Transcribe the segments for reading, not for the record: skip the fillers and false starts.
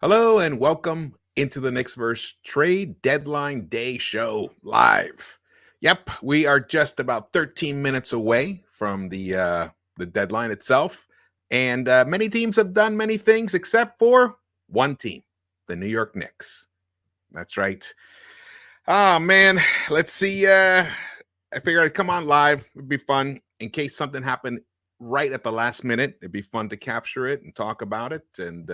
Hello and welcome into the Knicks-Verse trade deadline day show live. Yep, we are just about 13 minutes away from the deadline itself, and many teams have done many things except for one team, the New York Knicks. That's right. Oh man, let's see. I figured I'd come on live. It'd be fun in case something happened right at the last minute. It'd be fun to capture it and talk about it and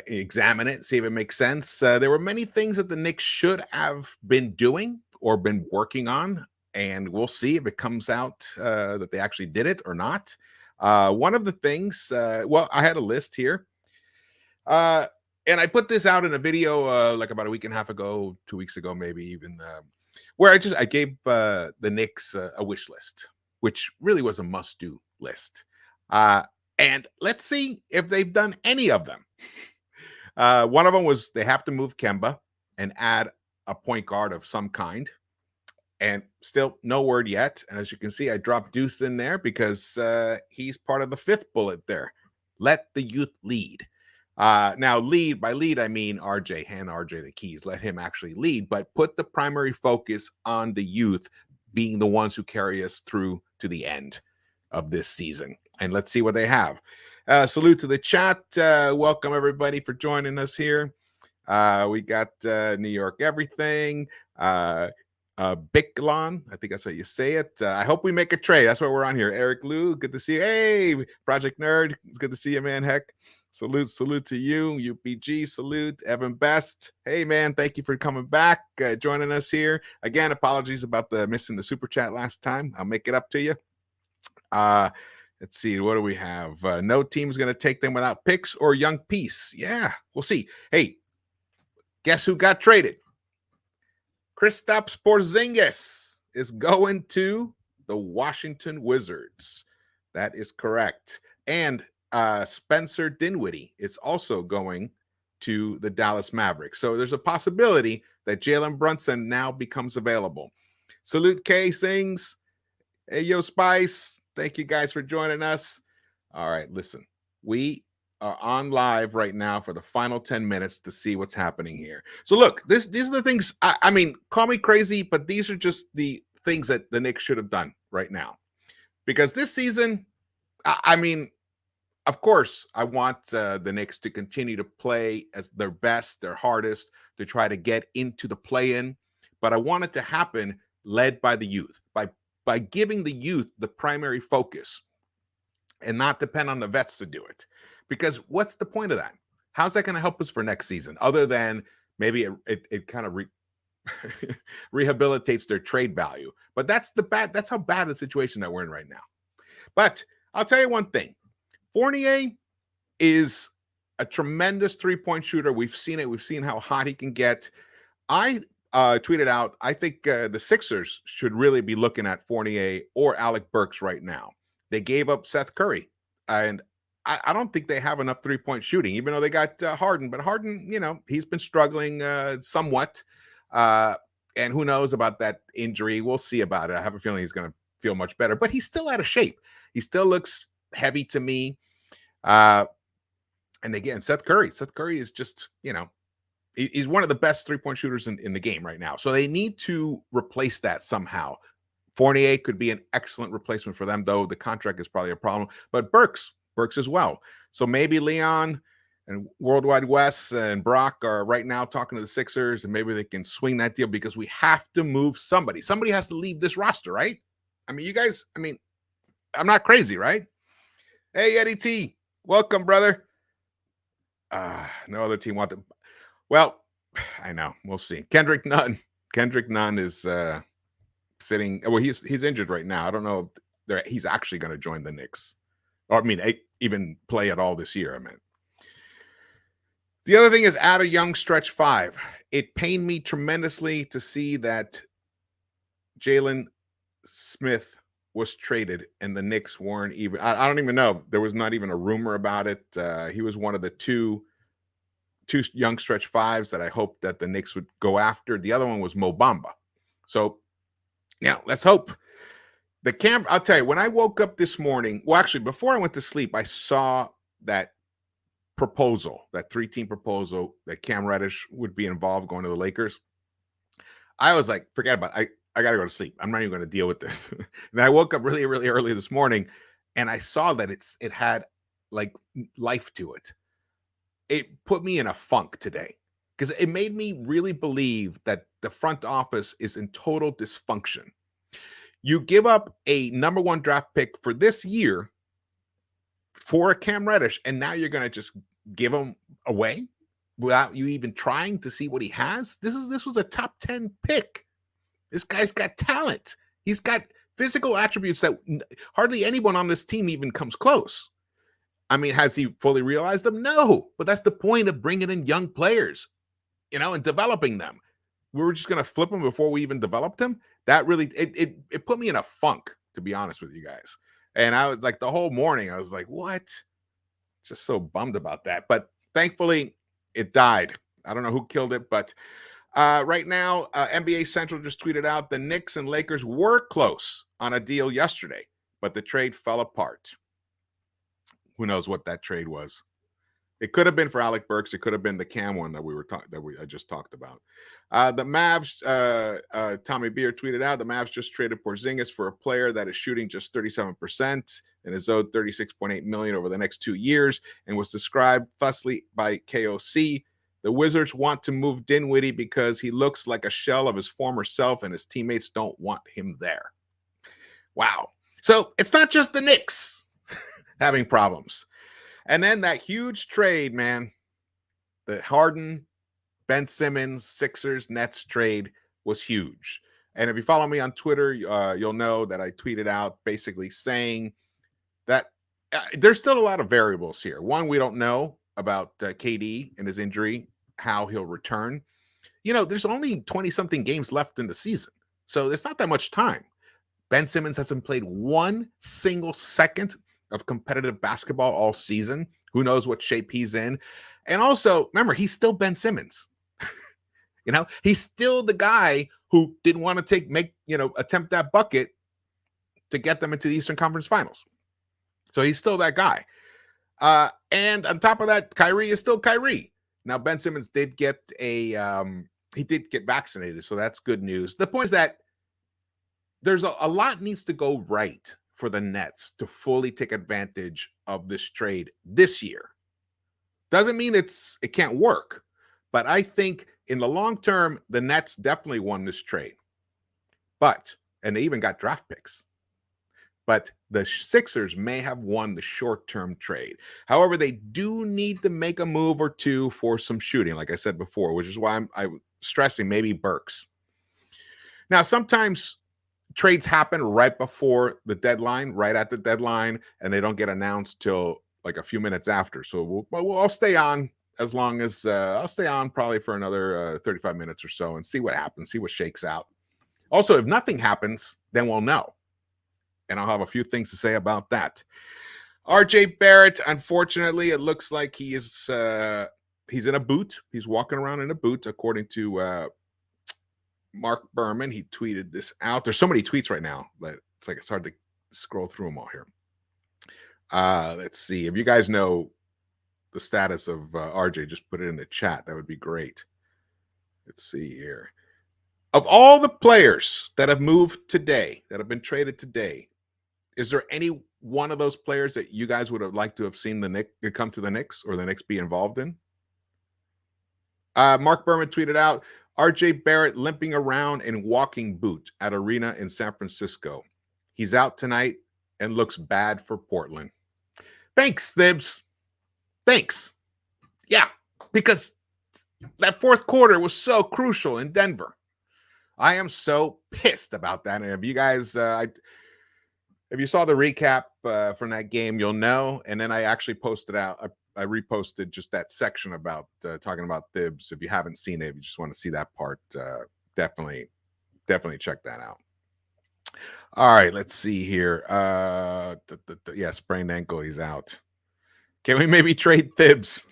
examine it, see if it makes sense. There were many things that the Knicks should have been doing or been working on, and we'll see if it comes out that they actually did it or not. One of the things, well, I had a list here, and I put this out in a video like about a week and a half ago, 2 weeks ago, maybe even, where I gave the Knicks a wish list, which really was a must-do list. And let's see if they've done any of them. One of them was they have to move Kemba and add a point guard of some kind. And still no word yet. And as you can see, I dropped Deuce in there because he's part of the fifth bullet there. Let the youth lead. Now, by lead, I mean RJ, hand RJ the keys. Let him actually lead, but put the primary focus on the youth being the ones who carry us through to the end of this season. And let's see what they have. Salute to the chat. Welcome, everybody, for joining us here. We got New York Everything. Bicklon, I think that's how you say it. I hope we make a trade. That's what we're on here. Eric Lou, good to see you. Hey, Project Nerd, it's good to see you, man. Heck, salute to you. UPG, salute. Evan Best, hey, man, thank you for coming back, joining us here. Again, apologies about the missing the super chat last time. I'll make it up to you. Let's see, what do we have? No team's going to take them without picks or young piece. Yeah, we'll see. Hey, guess who got traded? Kristaps Porzingis is going to the Washington Wizards. That is correct. And Spencer Dinwiddie is also going to the Dallas Mavericks. So there's a possibility that Jalen Brunson now becomes available. Salute K Sings. Hey, yo, Spice. Thank you guys for joining us. All right, listen, we are on live right now for the final 10 minutes to see what's happening here. So look, these are the things, I mean, call me crazy, but these are just the things that the Knicks should have done right now. Because this season, I mean, of course, I want the Knicks to continue to play as their best, their hardest, to try to get into the play-in. But I want it to happen led by the youth, by giving the youth the primary focus and not depend on the vets to do it. Because what's the point of that? How's that going to help us for next season? Other than maybe it kind of rehabilitates their trade value. But that's how bad the situation that we're in right now. But I'll tell you one thing. Fournier is a tremendous three-point shooter. We've seen it. We've seen how hot he can get. I tweeted out, I think the Sixers should really be looking at Fournier or Alec Burks right now. They gave up Seth Curry, and I don't think they have enough three-point shooting, even though they got Harden. But Harden, you know, he's been struggling somewhat, and who knows about that injury. We'll see about it. I have a feeling he's going to feel much better, but he's still out of shape. He still looks heavy to me. And again, Seth Curry is just, you know, he's one of the best three-point shooters in the game right now. So they need to replace that somehow. Fournier could be an excellent replacement for them, though the contract is probably a problem. But Burks as well. So maybe Leon and Worldwide Wes and Brock are right now talking to the Sixers, and maybe they can swing that deal because we have to move somebody. Somebody has to leave this roster, right? I mean, you guys, I mean, I'm not crazy, right? Hey, Eddie T, welcome, brother. No other team wanted. Well, I know. We'll see. Kendrick Nunn is sitting. Well, he's injured right now. I don't know if he's actually going to join the Knicks, or I mean, even play at all this year. I mean, the other thing is add a young stretch five. It pained me tremendously to see that Jalen Smith was traded and the Knicks weren't even. I don't even know. There was not even a rumor about it. He was one of the two young stretch fives that I hoped that the Knicks would go after. The other one was Mo Bamba. So, yeah, let's hope. I'll tell you, when I woke up this morning, well, actually, before I went to sleep, I saw that proposal, that 3-team proposal that Cam Reddish would be involved going to the Lakers, I was like, forget about it. I got to go to sleep. I'm not even going to deal with this. And then I woke up really, really early this morning and I saw that it had like life to it. It put me in a funk today because it made me really believe that the front office is in total dysfunction. You give up a number 1 draft pick for this year for a Cam Reddish, and now you're going to just give him away without you even trying to see what he has. This was a top 10 pick. This guy's got talent. He's got physical attributes that hardly anyone on this team even comes close. I mean, has he fully realized them? No, but that's the point of bringing in young players, and developing them. We were just going to flip them before we even developed them. That really, it put me in a funk, to be honest with you guys. And I was like, the whole morning, I was like, what? Just so bummed about that. But thankfully, it died. I don't know who killed it, but right now, NBA Central just tweeted out the Knicks and Lakers were close on a deal yesterday, but the trade fell apart. Who knows what that trade was? It could have been for Alec Burks. It could have been the Cam one I just talked about. The Mavs, Tommy Beer tweeted out, the Mavs just traded Porzingis for a player that is shooting just 37% and is owed $36.8 million over the next 2 years and was described thusly by KOC. The Wizards want to move Dinwiddie because he looks like a shell of his former self and his teammates don't want him there. Wow. So it's not just the Knicks having problems. And then that huge trade, man, the Harden, Ben Simmons, Sixers, Nets trade was huge. And if you follow me on Twitter, you'll know that I tweeted out basically saying that there's still a lot of variables here. One, we don't know about KD and his injury, how he'll return. There's only 20-something games left in the season. So it's not that much time. Ben Simmons hasn't played one single second of competitive basketball all season. Who knows what shape he's in? And also, remember, he's still Ben Simmons. He's still the guy who didn't want to attempt that bucket to get them into the Eastern Conference Finals. So he's still that guy. And on top of that, Kyrie is still Kyrie. Now, Ben Simmons did get vaccinated, so that's good news. The point is that there's a lot needs to go right for the Nets to fully take advantage of this trade this year. Doesn't mean it can't work, but I think in the long term, the Nets definitely won this trade. And they even got draft picks. But the Sixers may have won the short-term trade. However, they do need to make a move or two for some shooting, like I said before, which is why I'm stressing maybe Burks. Now, sometimes trades happen right before the deadline, right at the deadline, and they don't get announced till like a few minutes after. So I'll stay on as long as I'll stay on probably for another 35 minutes or so and see what happens, see what shakes out. Also, if nothing happens, then we'll know. And I'll have a few things to say about that. RJ Barrett, unfortunately, it looks like he's in a boot. He's walking around in a boot, according to Mark Berman. He tweeted this out. There's so many tweets right now, but it's hard to scroll through them all here. Let's see. If you guys know the status of RJ, just put it in the chat. That would be great. Let's see here. Of all the players that have moved today, that have been traded today, is there any one of those players that you guys would have liked to have seen the Knicks come to the Knicks or the Knicks be involved in? Mark Berman tweeted out, RJ Barrett limping around in walking boot at arena in San Francisco. He's out tonight and looks bad for Portland. Thanks, Thibs. Thanks. Yeah, because that fourth quarter was so crucial in Denver. I am so pissed about that. And if you guys, if you saw the recap from that game, you'll know. And then I actually posted out, I reposted just that section about talking about Thibs. If you haven't seen it, if you just want to see that part, definitely check that out. All right, let's see here. Yeah, sprained ankle, he's out. Can we maybe trade Thibs?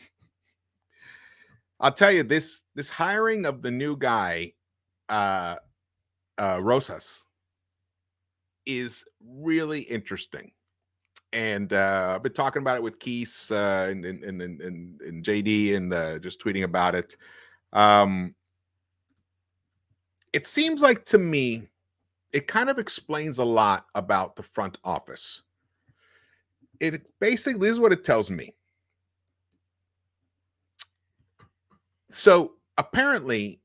I'll tell you, this hiring of the new guy, Rosas, is really interesting. And I've been talking about it with Keese and JD and just tweeting about it. It seems like to me, it kind of explains a lot about the front office. It basically, this is what it tells me. So apparently,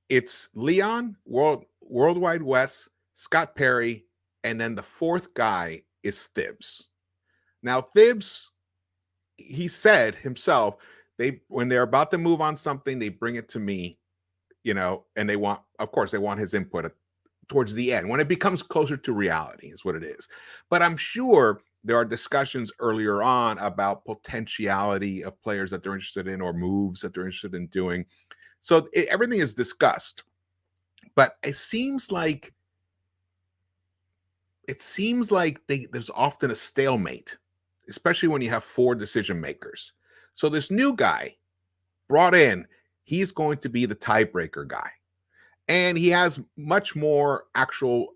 it's Leon, Worldwide Wes, Scott Perry, and then the fourth guy is Thibs. Now, Thibs, he said himself, when they're about to move on something, they bring it to me, and they want, of course, they want his input towards the end when it becomes closer to reality, is what it is. But I'm sure there are discussions earlier on about potentiality of players that they're interested in or moves that they're interested in doing. So everything is discussed, but it seems like there's often a stalemate, especially when you have four decision makers. So this new guy brought in, he's going to be the tiebreaker guy. And he has much more actual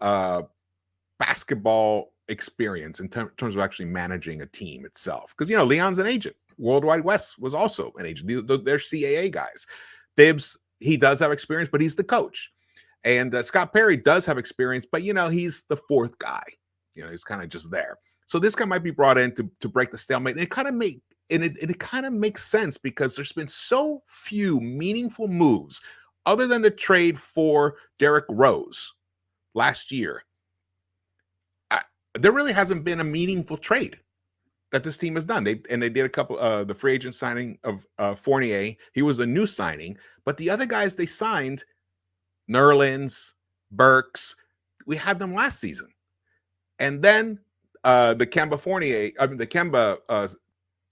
basketball experience in terms of actually managing a team itself. Because, Leon's an agent. Worldwide West was also an agent. They're CAA guys. Thibs, he does have experience, but he's the coach. And Scott Perry does have experience, but, he's the fourth guy. He's kind of just there. So this guy might be brought in to break the stalemate. And it kind of makes sense because there's been so few meaningful moves other than the trade for Derrick Rose last year. There really hasn't been a meaningful trade that this team has done. They did a couple, the free agent signing of Fournier. He was a new signing, but the other guys they signed, Nerlens, Burks, we had them last season. And then the Kemba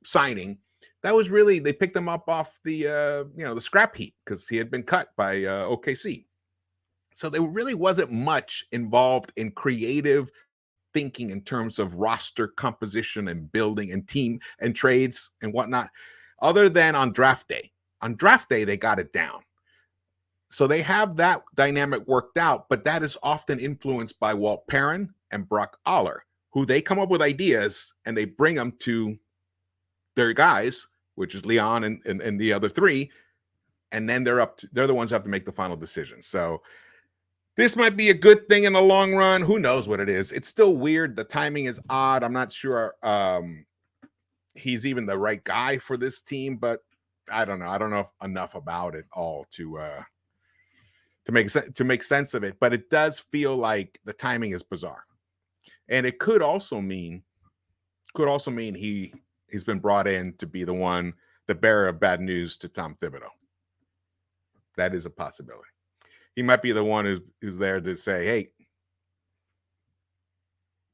signing, that was really, they picked him up off the the scrap heap because he had been cut by OKC. So there really wasn't much involved in creative thinking in terms of roster composition and building and team and trades and whatnot, other than on draft day. On draft day, they got it down. So they have that dynamic worked out, but that is often influenced by Walt Perrin and Brock Aller, who they come up with ideas and they bring them to their guys, which is Leon and the other three, and then they're the ones who have to make the final decision. So this might be a good thing in the long run. Who knows what it is? It's still weird. The timing is odd. I'm not sure he's even the right guy for this team, but I don't know. I don't know enough about it all to make sense of it. But it does feel like the timing is bizarre, and it could also mean he's been brought in to be the bearer of bad news to Tom Thibodeau. That is a possibility. He might be the one who's there to say, hey,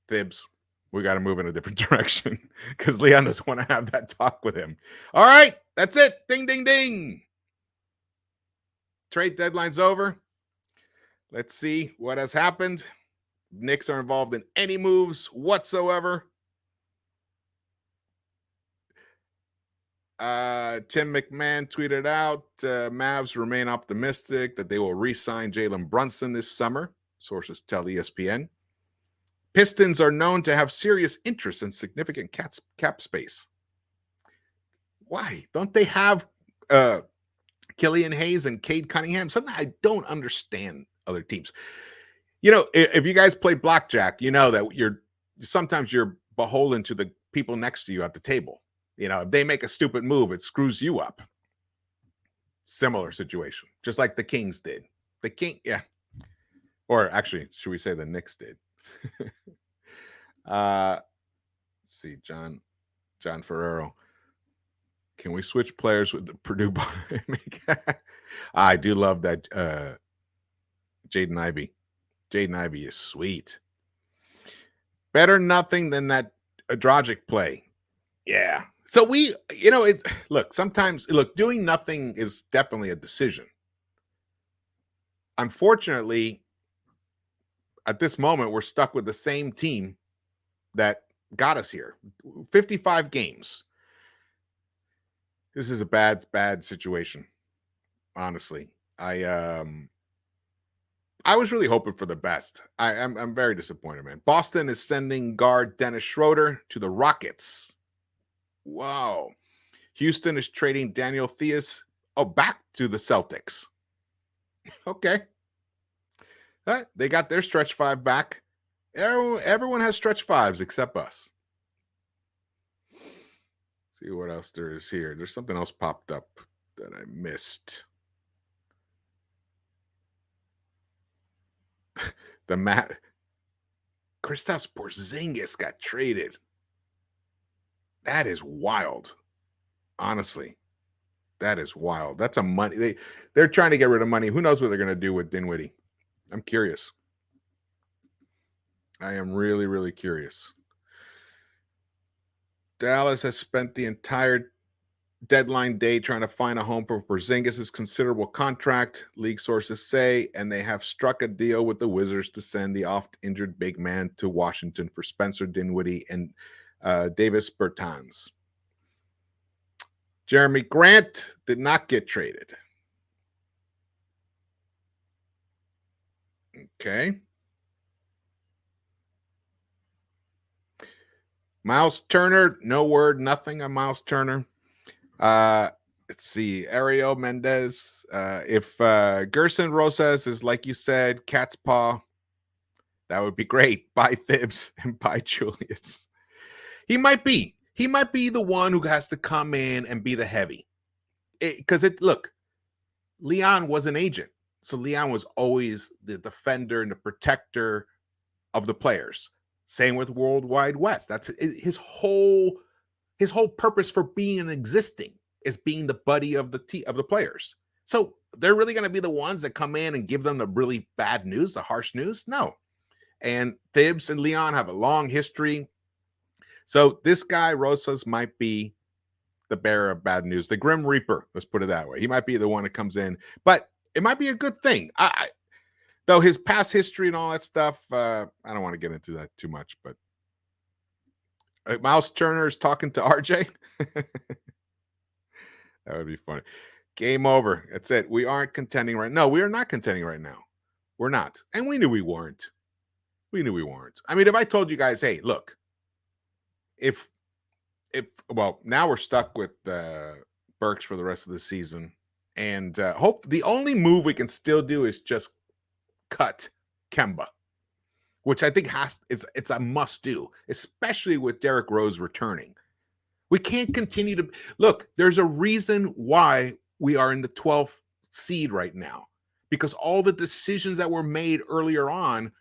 Thibs, we got to move in a different direction because Leon doesn't want to have that talk with him. All right, that's it. Ding, ding, ding. Trade deadline's over. Let's see what has happened. Knicks are involved in any moves whatsoever. Tim McMahon tweeted out, Mavs remain optimistic that they will re-sign Jalen Brunson this summer. Sources tell ESPN. Pistons are known to have serious interest in significant cap space. Why? Don't they have Killian Hayes and Cade Cunningham? Something I don't understand other teams. If you guys play blackjack, you know that sometimes you're beholden to the people next to you at the table. If they make a stupid move, it screws you up. Similar situation, just like the Kings did. Yeah. Or actually, should we say the Knicks did? Let's see, John Ferrero. Can we switch players with the Purdue? I do love that Jaden Ivey. Jaden Ivey is sweet. Better nothing than that Dragic play. Yeah. So doing nothing is definitely a decision. Unfortunately, at this moment, we're stuck with the same team that got us here. 55 games. This is a bad situation. Honestly, I I was really hoping for the best. I'm very disappointed, man. Boston is sending guard Dennis Schroeder to the Rockets. Wow. Houston is trading Daniel Theus back to the Celtics. Okay. They got their stretch five back. Everyone has stretch fives except us. See what else there is here. There's something else popped up that I missed. Kristaps Porzingis got traded. That is wild. Honestly, that is wild. That's a money. They're trying to get rid of money. Who knows what they're going to do with Dinwiddie? I'm curious. I am really, really curious. Dallas has spent the entire deadline day trying to find a home for Porzingis' considerable contract, league sources say, and they have struck a deal with the Wizards to send the oft-injured big man to Washington for Spencer Dinwiddie and Davis Bertans. Jeremy Grant did not get traded. Okay. Miles Turner, no word, nothing on Miles Turner. Let's see. Ariel Mendez. If Gerson Rosas is, like you said, cat's paw, that would be great. Bye, Thibs, and bye, Julius. He might be. He might be the one who has to come in and be the heavy. Because look, Leon was an agent. So Leon was always the defender and the protector of the players. Same with World Wide West. That's his whole purpose for being and existing is being the buddy of the players. So they're really going to be the ones that come in and give them the really bad news, the harsh news? No. And Thibs and Leon have a long history. So this guy, Rosas, might be the bearer of bad news, the Grim Reaper. Let's put it that way. He might be the one that comes in, but it might be a good thing. Though his past history and all that stuff, I don't want to get into that too much, but Miles Turner is talking to RJ. That would be funny. Game over. That's it. We aren't contending right now. No, we are not contending right now. We're not. And we knew we weren't. We knew we weren't. I mean, if I told you guys, hey, look, well, now we're stuck with Burks for the rest of the season. And hope the only move we can still do is just cut Kemba, which I think it's a must do, especially with Derrick Rose returning. We can't continue to look. There's a reason why we are in the 12th seed right now, because all the decisions that were made earlier on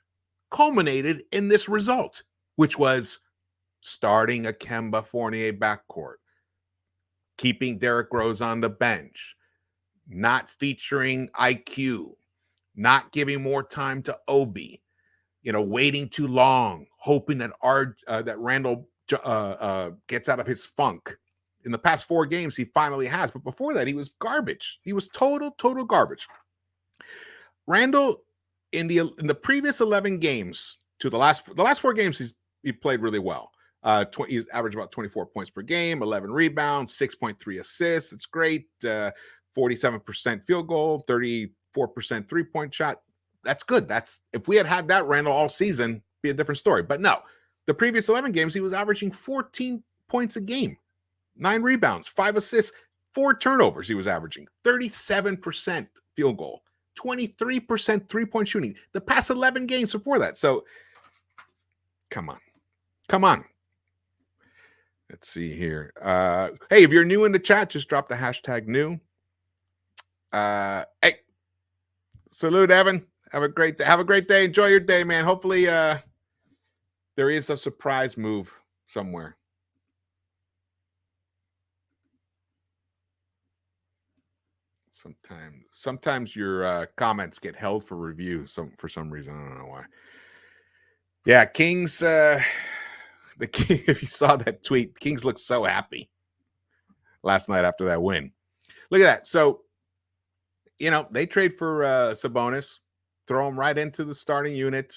culminated in this result, which was starting a Kemba Fournier backcourt, keeping Derrick Rose on the bench, not featuring IQ, not giving more time to Obi, waiting too long, hoping that that Randall gets out of his funk. In the past 4 games, he finally has, but before that, he was garbage. He was total garbage. Randall, in the previous 11 games to the last 4 games, he played really well. He's averaged about 24 points per game, 11 rebounds, 6.3 assists. It's great. 47% field goal, 34% 3-point shot. That's good. If we had that Randall all season, be a different story. But no, the previous 11 games, he was averaging 14 points a game, 9 rebounds, 5 assists, 4 turnovers. He was averaging 37% field goal, 23% 3-point shooting. The past 11 games before that. So come on. Let's see here. Hey, if you're new in the chat, just drop the hashtag new. Hey, salute, Evan. Have a great day. Have a great day. Enjoy your day, man. Hopefully, there is a surprise move somewhere. Sometimes your comments get held for review. For some reason, I don't know why. Yeah, Kings. The King. If you saw that tweet, Kings looked so happy last night after that win. Look at that. So, they trade for Sabonis, throw him right into the starting unit.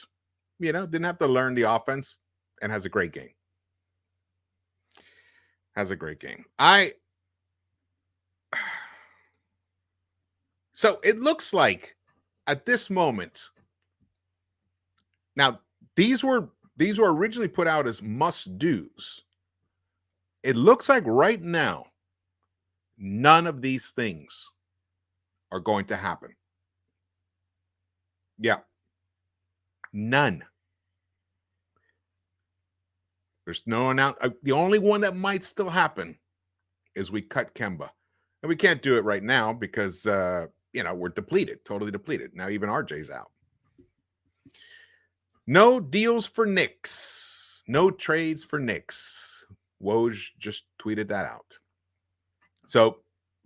Didn't have to learn the offense, and has a great game. So it looks like at this moment, Now, these were originally put out as must-dos. It looks like right now, none of these things are going to happen. Yeah. None. There's no announcement. The only one that might still happen is we cut Kemba. And we can't do it right now because we're depleted, totally depleted. Now even RJ's out. No deals for Knicks. No trades for Knicks. Woj just tweeted that out. So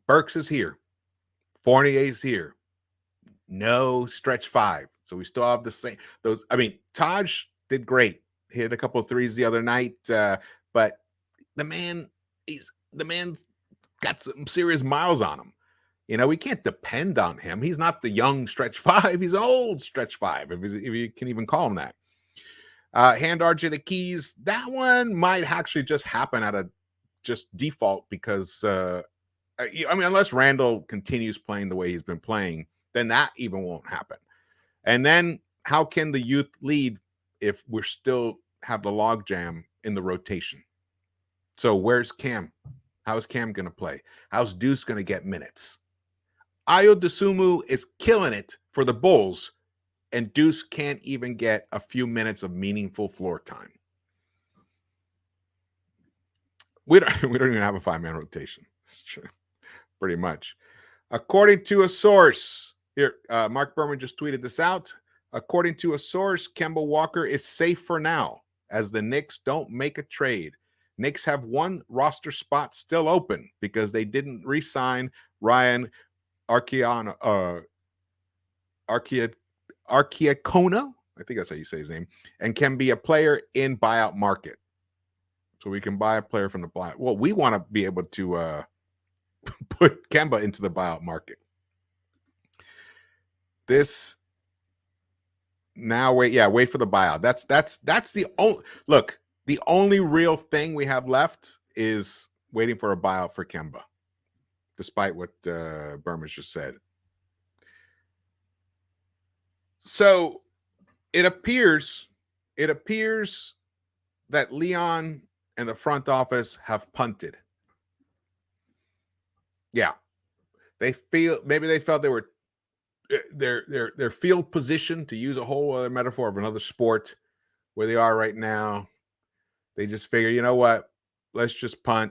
Burks is here. Fournier's here. No stretch five. So we still have the same. Taj did great. He hit a couple of threes the other night. But the man's got some serious miles on him. We can't depend on him. He's not the young stretch five. He's old stretch five, if you can even call him that. Hand RJ the keys. That one might actually just happen at a just default because, unless Randall continues playing the way he's been playing, then that even won't happen. And then how can the youth lead if we're still have the logjam in the rotation? So where's Cam? How's Cam going to play? How's Deuce going to get minutes? Ayo Dosunmu is killing it for the Bulls, and Deuce can't even get a few minutes of meaningful floor time. We don't even have a 5-man rotation. That's true. Pretty much. According to a source, here, Mark Berman just tweeted this out. According to a source, Kemba Walker is safe for now as the Knicks don't make a trade. Knicks have one roster spot still open because they didn't re-sign Ryan Arcidiacono. I think that's how you say his name, and can be a player in buyout market. So we can buy a player from the buyout. Well, we want to be able to put Kemba into the buyout market. This now wait for the buyout. That's the only look. The only real thing we have left is waiting for a buyout for Kemba, despite what Berman just said. So it appears that Leon and the front office have punted. Yeah, they felt they were their field position, to use a whole other metaphor of another sport, where they are right now. They just figure, you know what? Let's just punt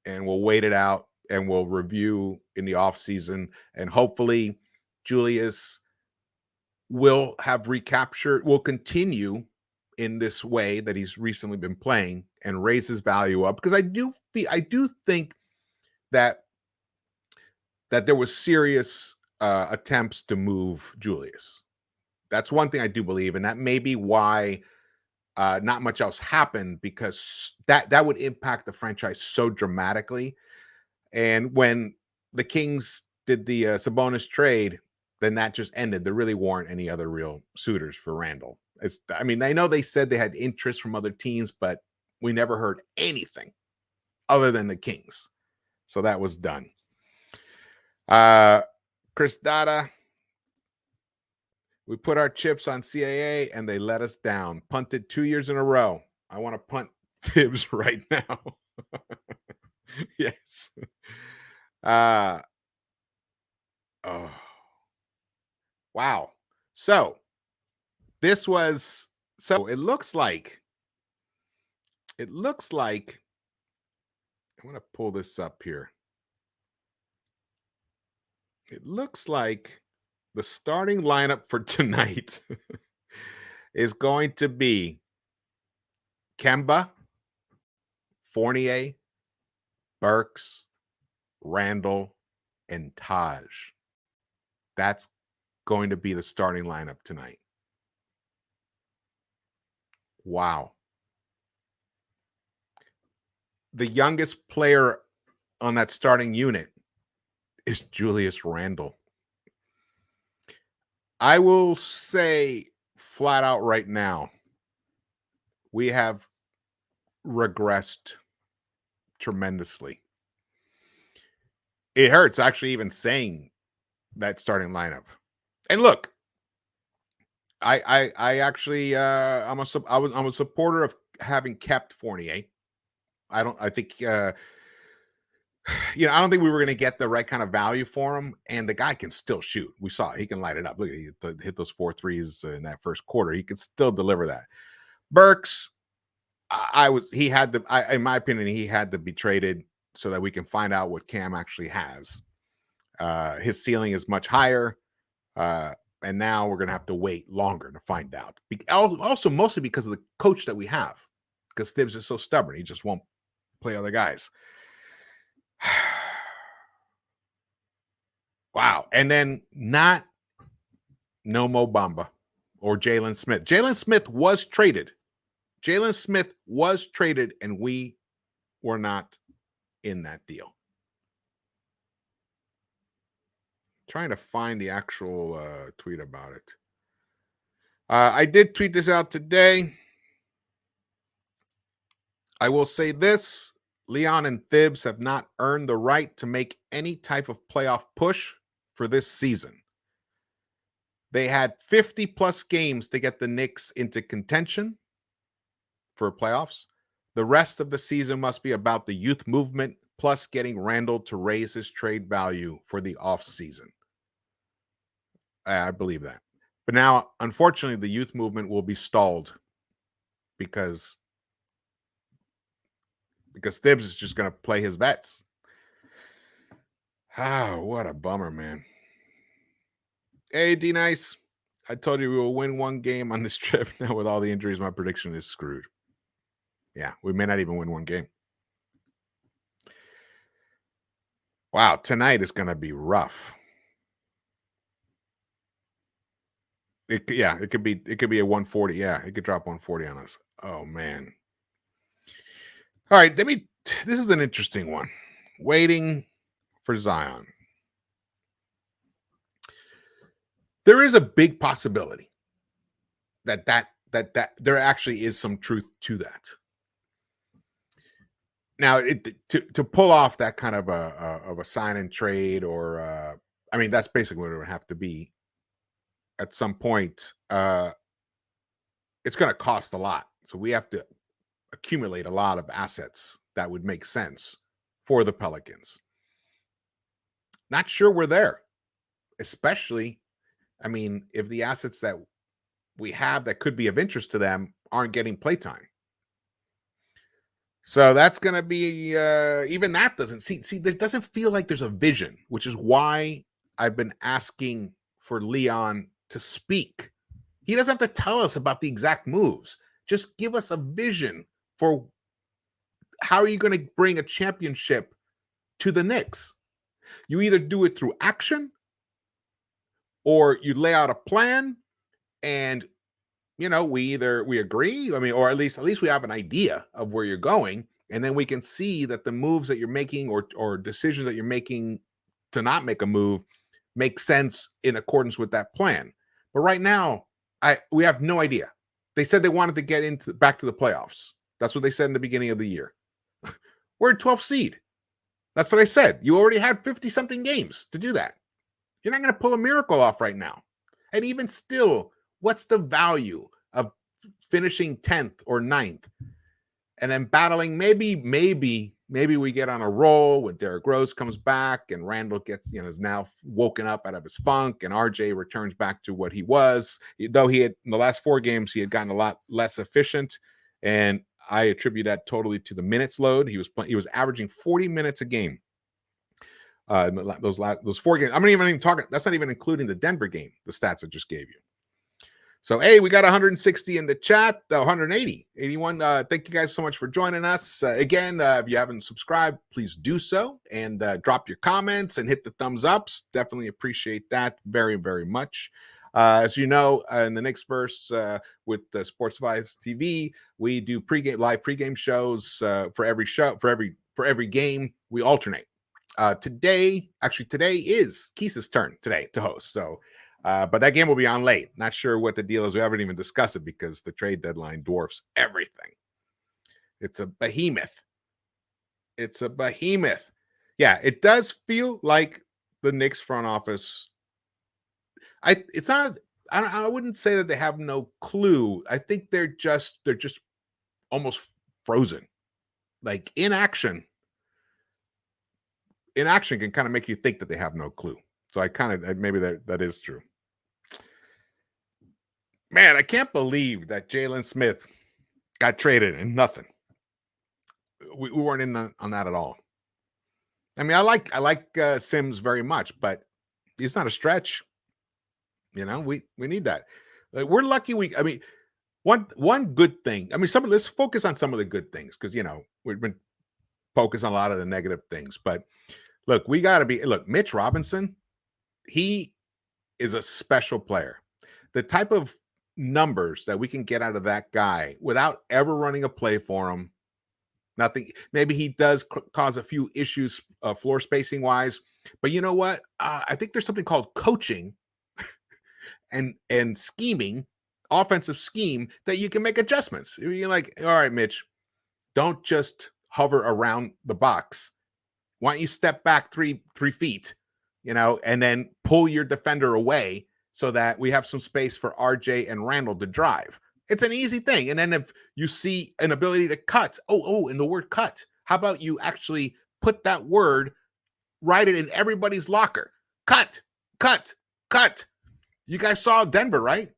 and we'll wait it out and we'll review in the off season, and hopefully Julius will continue in this way that he's recently been playing and raise his value up, because I do think that there was serious attempts to move Julius. That's one thing I do believe, and that may be why not much else happened, because that would impact the franchise so dramatically. And when the Kings did the Sabonis trade, then that just ended. There really weren't any other real suitors for Randall. I know they said they had interest from other teams, but we never heard anything other than the Kings. So that was done. Chris Dada, we put our chips on CAA and they let us down. Punted 2 years in a row. I want to punt Tibbs right now. Yes. Oh. Wow. So it looks like I want to pull this up here. It looks like the starting lineup for tonight is going to be Kemba, Fournier, Burks, Randall, and Taj. That's going to be the starting lineup tonight. Wow. The youngest player on that starting unit is Julius Randle. I will say flat out right now, we have regressed tremendously. It hurts actually even saying that starting lineup. And look, I actually I'm a supporter of having kept Fournier. I think I don't think we were going to get the right kind of value for him. And the guy can still shoot. We saw it. He can light it up. Look, he hit those 4 threes in that first quarter. He can still deliver that. Burks, he had to, in my opinion, he had to be traded so that we can find out what Cam actually has. His ceiling is much higher. And now we're going to have to wait longer to find out. Also, mostly because of the coach that we have, because Thibs is so stubborn. He just won't play other guys. Wow. And then no Mo Bamba or Jalen Smith. Jalen Smith was traded. And we were not in that deal. Trying to find the actual tweet about it. I did tweet this out today. I will say this. Leon and Thibs have not earned the right to make any type of playoff push for this season. They had 50-plus games to get the Knicks into contention for playoffs. The rest of the season must be about the youth movement, plus getting Randall to raise his trade value for the offseason. I believe that. But now, unfortunately, the youth movement will be stalled because Thibs is just going to play his vets. Oh, what a bummer, man. Hey, D-Nice. I told you we will win one game on this trip. Now, with all the injuries, my prediction is screwed. Yeah, we may not even win one game. Wow, tonight is going to be rough. It could be a 140. Yeah, it could drop 140 on us. Oh, man. All right, this is an interesting one. Waiting for Zion. There is a big possibility that there actually is some truth to that. Now, to pull off that kind of a sign and trade, or I mean, that's basically what it would have to be. At some point, it's going to cost a lot, so we have to accumulate a lot of assets that would make sense for the Pelicans. Not sure we're there, especially, I mean, if the assets that we have that could be of interest to them aren't getting playtime. So that's going to be, even that doesn't there doesn't feel like there's a vision, which is why I've been asking for Leon to speak. He doesn't have to tell us about the exact moves. Just give us a vision for how are you going to bring a championship to the Knicks. You either do it through action or you lay out a plan and we agree, I mean, or at least we have an idea of where you're going, and then we can see that the moves that you're making or decisions that you're making to not make a move make sense in accordance with that plan. But right now, we have no idea. They said they wanted to get back to the playoffs. That's what they said in the beginning of the year. We're a 12th seed. That's what I said. You already had 50-something games to do that. You're not going to pull a miracle off right now. And even still, what's the value of finishing 10th or 9th and then battling? Maybe we get on a roll when Derrick Rose comes back and Randall gets, is now woken up out of his funk, and RJ returns back to what he was. Though he had, in the last 4 games, he had gotten a lot less efficient, and I attribute that totally to the minutes load. He was averaging 40 minutes a game. Those 4 games. I'm not even talking. That's not even including the Denver game, the stats I just gave you. So, hey, we got 160 in the chat, 180, 81. Thank you guys so much for joining us. Again, if you haven't subscribed, please do so, and drop your comments and hit the thumbs ups. Definitely appreciate that very, very much. As you know, in the Knicks-Verse with Sports Vibes TV, we do live pregame shows for every show, for every game. We alternate. Today is Keith's turn today to host. So, but that game will be on late. Not sure what the deal is. We haven't even discussed it because the trade deadline dwarfs everything. It's a behemoth. Yeah, it does feel like the Knicks front office. I wouldn't say that they have no clue. I think they're just almost frozen. Like inaction can kind of make you think that they have no clue. So I kind of maybe that is true. Man, I can't believe that Jalen Smith got traded and nothing. We weren't in on that at all. I mean, I like Sims very much, but he's not a stretch. You know, we need that. We're lucky. I mean, one good thing. I mean, let's focus on some of the good things because we've been focused on a lot of the negative things. But look, we got to be. Look, Mitch Robinson, he is a special player. The type of numbers that we can get out of that guy without ever running a play for him. Nothing. Maybe he does cause a few issues floor spacing wise, but you know what? I think there's something called coaching and scheming, offensive scheme that you can make adjustments. You're like, all right, Mitch, don't just hover around the box. Why don't you step back three feet, and then pull your defender away so that we have some space for RJ and Randall to drive. It's an easy thing. And then if you see an ability to cut, and the word cut, how about you actually put that word, write it in everybody's locker? Cut, cut, cut. You guys saw Denver, right?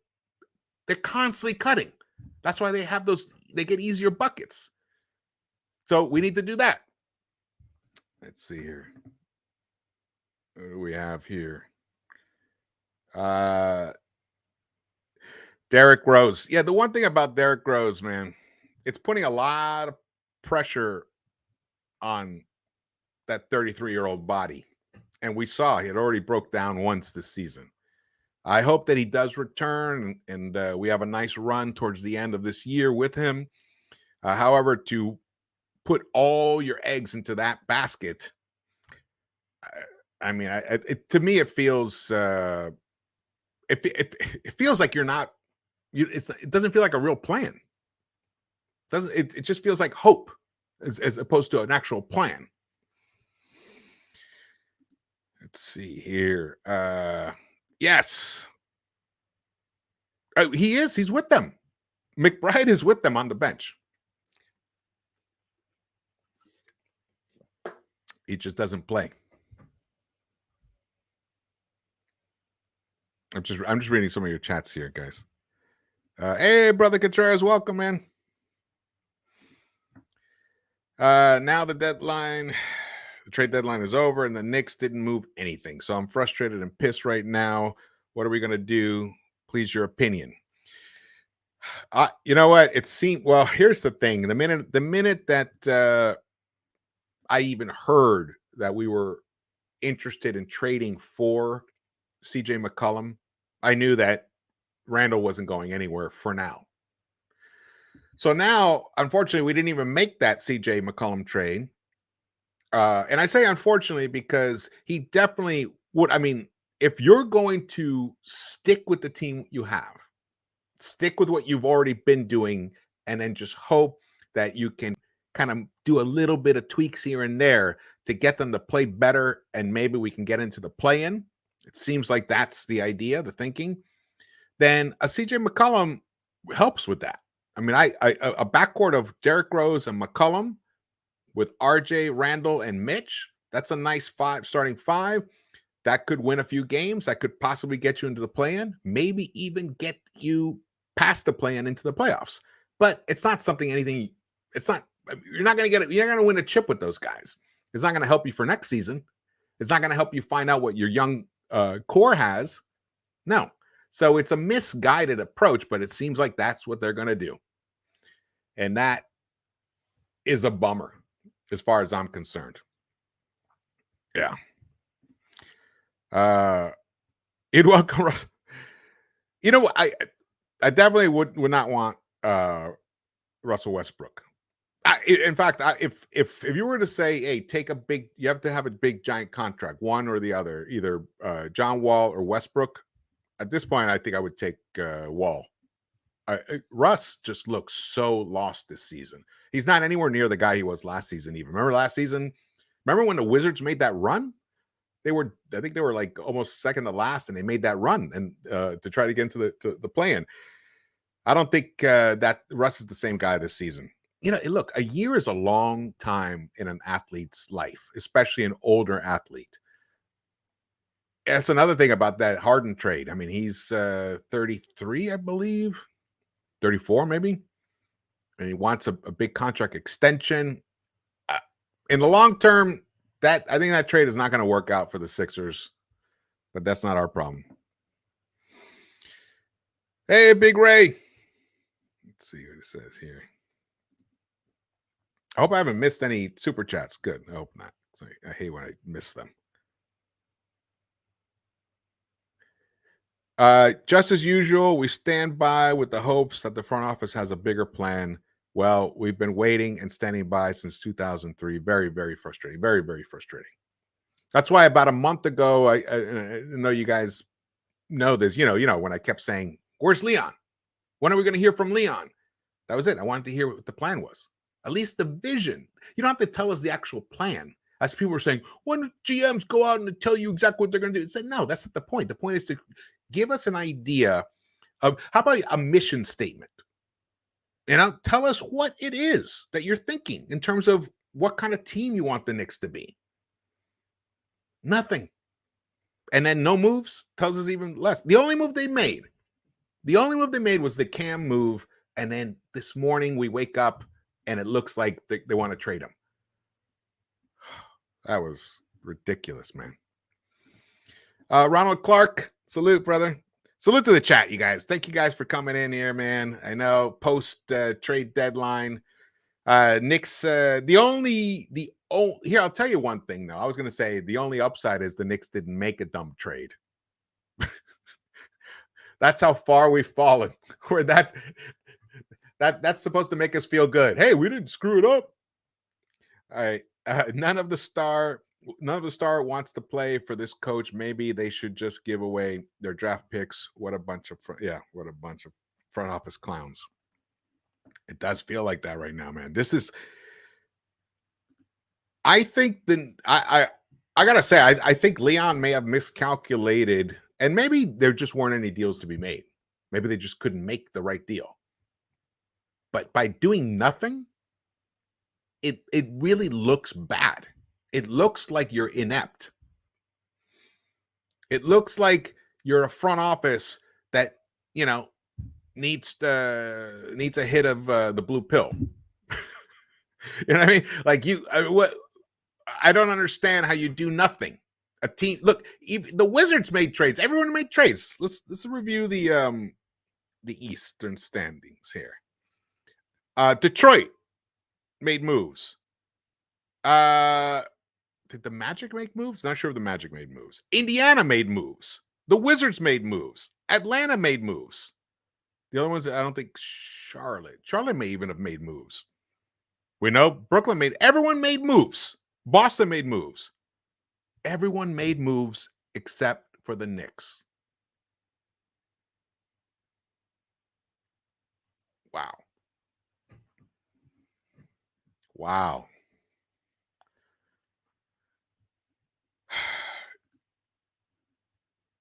They're constantly cutting. That's why they get easier buckets. So we need to do that. Let's see here. What do we have here? Derrick Rose. Yeah, the one thing about Derrick Rose, man, it's putting a lot of pressure on that 33-year-old body. And we saw he had already broke down once this season. I hope that he does return and we have a nice run towards the end of this year with him. However, to put all your eggs into that basket, I mean, to me, it feels it feels like you're not. It doesn't feel like a real plan. It just feels like hope as opposed to an actual plan. Let's see here. Yes. He is. He's with them. McBride is with them on the bench. He just doesn't play. I'm just reading some of your chats here, guys. Hey, brother Contreras, welcome, man. Now the trade deadline is over, and the Knicks didn't move anything. So I'm frustrated and pissed right now. What are we going to do? Please, your opinion. You know what? It seemed. Well, here's the thing. The minute that I even heard that we were interested in trading for CJ McCollum, I knew that Randall wasn't going anywhere for now. So now, unfortunately, we didn't even make that CJ McCollum trade. And I say unfortunately because he definitely would. I mean, if you're going to stick with the team you have, stick with what you've already been doing, and then just hope that you can kind of do a little bit of tweaks here and there to get them to play better, and maybe we can get into the play-in. It seems like that's the idea, the thinking. Then a CJ McCollum helps with that. I mean, a backcourt of Derrick Rose and McCollum with RJ, Randall, and Mitch, that's a nice starting five. That could win a few games. That could possibly get you into the play-in, maybe even get you past the play-in into the playoffs. But it's not you're not going to win a chip with those guys. It's not going to help you for next season. It's not going to help you find out what your young core has. No. So it's a misguided approach, but it seems like that's what they're going to do. And that is a bummer as far as I'm concerned. Yeah. You'd welcome Russell. You know what? I definitely would not want Russell Westbrook. In fact, if you were to say, hey, you have to have a big giant contract, one or the other, either John Wall or Westbrook. At this point, I think I would take Wall. Russ just looks so lost this season. He's not anywhere near the guy he was last season even. Remember last season? Remember when the Wizards made that run? I think they were like almost second to last, and they made that run and to try to get into the play-in. I don't think that Russ is the same guy this season. Look, a year is a long time in an athlete's life, especially an older athlete. That's another thing about that Harden trade. I mean, he's 33, I believe, 34 maybe, and he wants a big contract extension. In the long term, I think that trade is not going to work out for the Sixers, but that's not our problem. Hey, Big Ray. Let's see what it says here. I hope I haven't missed any super chats. Good. I hope not. Sorry, I hate when I miss them. Just as usual, we stand by with the hopes that the front office has a bigger plan. Well, we've been waiting and standing by since 2003. Very, very frustrating. Very, very frustrating. That's why about a month ago, I know you guys know this. When I kept saying, "Where's Leon? When are we going to hear from Leon?" That was it. I wanted to hear what the plan was. At least the vision. You don't have to tell us the actual plan. As people were saying, when GMs go out and tell you exactly what they're going to do. Say, no, that's not the point. The point is to give us an idea of, how about a mission statement? Tell us what it is that you're thinking in terms of what kind of team you want the Knicks to be. Nothing. And then no moves tells us even less. The only move they made was the Cam move. And then this morning we wake up and it looks like they want to trade him. That was ridiculous, man. Ronald Clark, salute, brother. Salute to the chat, you guys. Thank you guys for coming in here, man. I know post trade deadline, Knicks. Here, I'll tell you one thing though. I was going to say the only upside is the Knicks didn't make a dumb trade. That's how far we've fallen. Where that's supposed to make us feel good. Hey, we didn't screw it up. All right. None of the star wants to play for this coach. Maybe they should just give away their draft picks. What a bunch of front office clowns. It does feel like that right now, man. I think I gotta say, I think Leon may have miscalculated, and maybe there just weren't any deals to be made. Maybe they just couldn't make the right deal. But by doing nothing, it really looks bad. It looks like you're inept. It looks like you're a front office that needs a hit of the blue pill. You know what I mean? Like I don't understand how you do nothing. A team. Look, the Wizards made trades. Everyone made trades. Let's review the Eastern standings here. Detroit made moves. Did the Magic make moves? Not sure if the Magic made moves. Indiana made moves. The Wizards made moves. Atlanta made moves. The other ones, I don't think Charlotte may even have made moves. We know Brooklyn everyone made moves. Boston made moves. Everyone made moves except for the Knicks. Wow.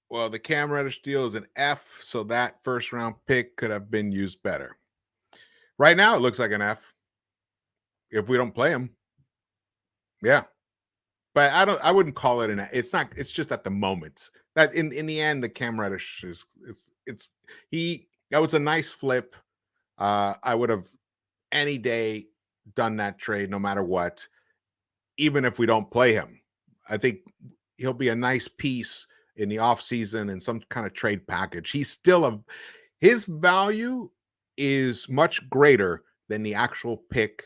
Well, the Cam Reddish deal is an F, so that first round pick could have been used better. Right now, it looks like an F. If we don't play him, yeah. But I wouldn't call it an. It's not. It's just at the moment that in the end, the Cam Reddish is. That was a nice flip. I would have any day done that trade, no matter what, even if we don't play him. I think he'll be a nice piece in the offseason and some kind of trade package. His value is much greater than the actual pick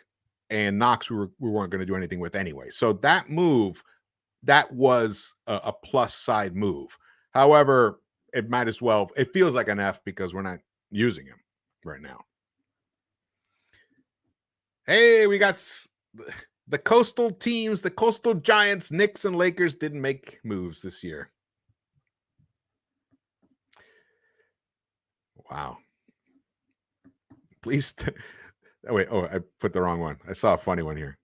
and Knox we weren't going to do anything with anyway. So that move, that was a plus side move. However, it might as well, it feels like an F because we're not using him right now. Hey, we got the coastal teams, the coastal Giants, Knicks, and Lakers didn't make moves this year. Wow. Please. I put the wrong one. I saw a funny one here.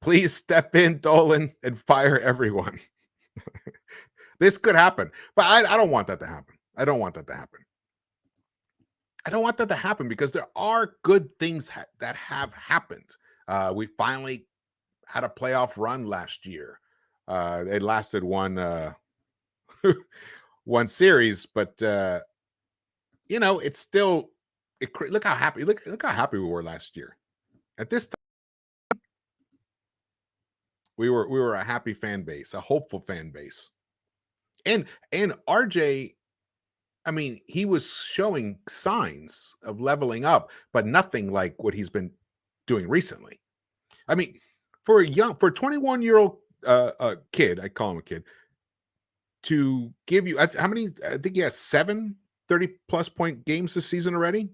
Please step in, Dolan, and fire everyone. This could happen, but I don't want that to happen. I don't want that to happen. I don't want that to happen because there are good things that have happened. We finally had a playoff run last year. It lasted one series, but it's still. Look how happy look how happy we were last year. At this time, we were a happy fan base, a hopeful fan base, and RJ. I mean, he was showing signs of leveling up, but nothing like what he's been doing recently. I mean, for a 21-year-old kid, I call him a kid, to give you how many? I think he has 30+ point games this season already.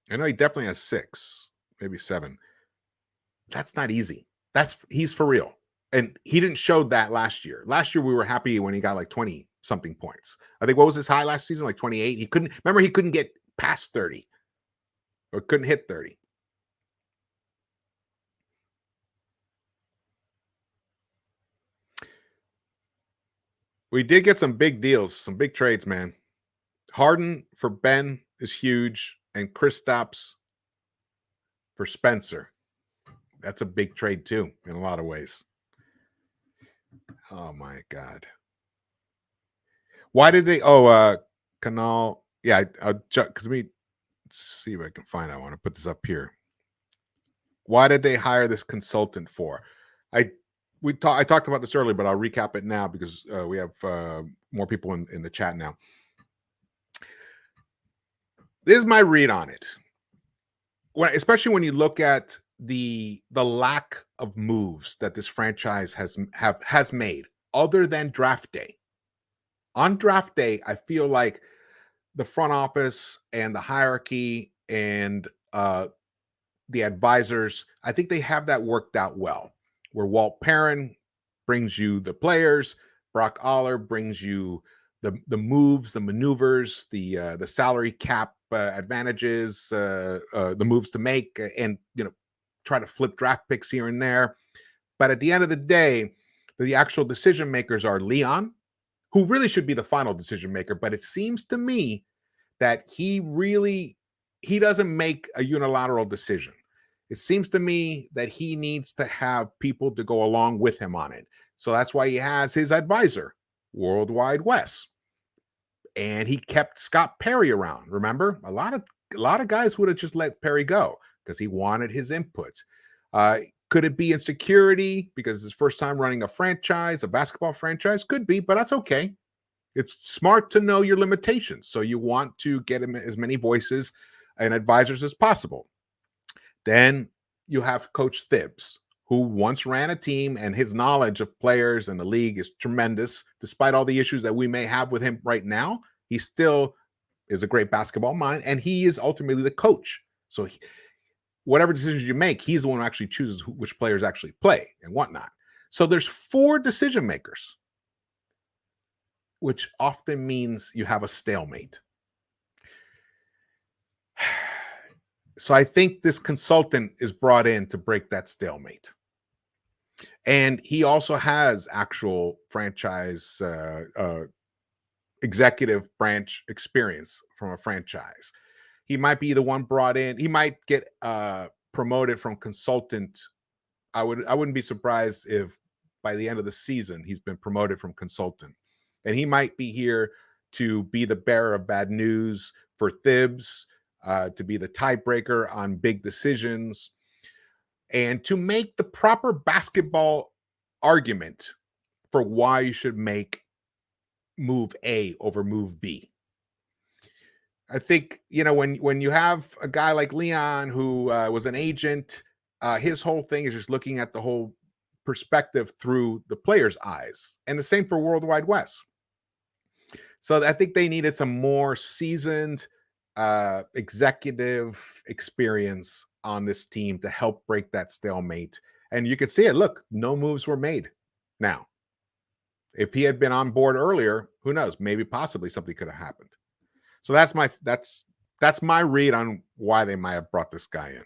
I know he definitely has 6, maybe 7. That's not easy. He's for real. And he didn't show that last year. Last year we were happy when he got like 20 something points. I think what was his high last season? Like 28. He couldn't get past 30 or couldn't hit 30. We did get some big deals, some big trades, man. Harden for Ben is huge, and Kristaps for Spencer. That's a big trade too, in a lot of ways. Oh my God. Why did they? Oh, Canal. Yeah, because let me see if I can find. I want to put this up here. Why did they hire this consultant for? I talked about this earlier, but I'll recap it now because we have more people in the chat now. This is my read on it. Especially when you look at the lack of moves that this franchise has made, other than draft day. On draft day, I feel like the front office and the hierarchy and the advisors, I think they have that worked out well. Where Walt Perrin brings you the players, Brock Aller brings you the moves, the maneuvers, the salary cap advantages, the moves to make, and try to flip draft picks here and there. But at the end of the day, the actual decision makers are Leon, who really should be the final decision maker. But it seems to me that he doesn't make a unilateral decision. It seems to me that he needs to have people to go along with him on it. So that's why he has his advisor, Worldwide Wes. And he kept Scott Perry around. Remember, a lot of guys would have just let Perry go because he wanted his inputs. Could it be insecurity because it's his first time running a franchise, a basketball franchise? Could be, but that's okay. It's smart to know your limitations. So you want to get him as many voices and advisors as possible. Then you have Coach Thibs, who once ran a team, and his knowledge of players and the league is tremendous. Despite all the issues that we may have with him right now, he still is a great basketball mind, and he is ultimately the coach. So whatever decisions you make, he's the one who actually chooses which players actually play and whatnot. So there's 4 decision makers, which often means you have a stalemate. So I think this consultant is brought in to break that stalemate. And he also has actual franchise executive branch experience from a franchise. He might be the one brought in. He might get promoted from consultant. I wouldn't be surprised if by the end of the season he's been promoted from consultant. And he might be here to be the bearer of bad news for Thibs, to be the tiebreaker on big decisions, and to make the proper basketball argument for why you should make move A over move B. I think, when you have a guy like Leon who was an agent, his whole thing is just looking at the whole perspective through the player's eyes. And the same for Worldwide Wes. So I think they needed some more seasoned executive experience on this team to help break that stalemate. And you could see it. Look, no moves were made. Now, if he had been on board earlier, who knows? Maybe possibly something could have happened. So that's my read on why they might have brought this guy in.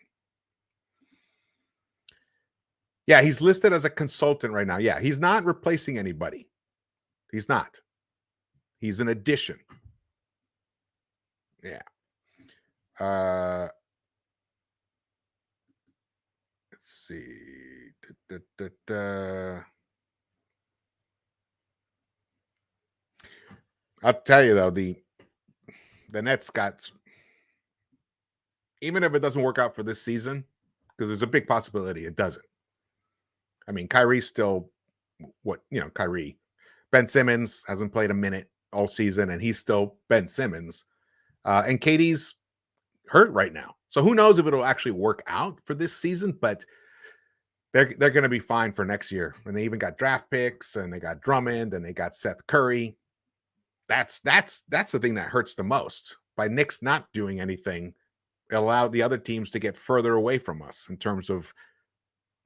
Yeah, he's listed as a consultant right now. Yeah, he's not replacing anybody. He's not. He's an addition. Yeah. Let's see. I'll tell you though, the Nets got, even if it doesn't work out for this season, because there's a big possibility it doesn't. I mean, Kyrie's still Kyrie. Ben Simmons hasn't played a minute all season, and he's still Ben Simmons. And KD's hurt right now. So who knows if it'll actually work out for this season, but they're going to be fine for next year. And they even got draft picks, and they got Drummond, and they got Seth Curry. That's the thing that hurts the most. By Knicks not doing anything, it allowed the other teams to get further away from us in terms of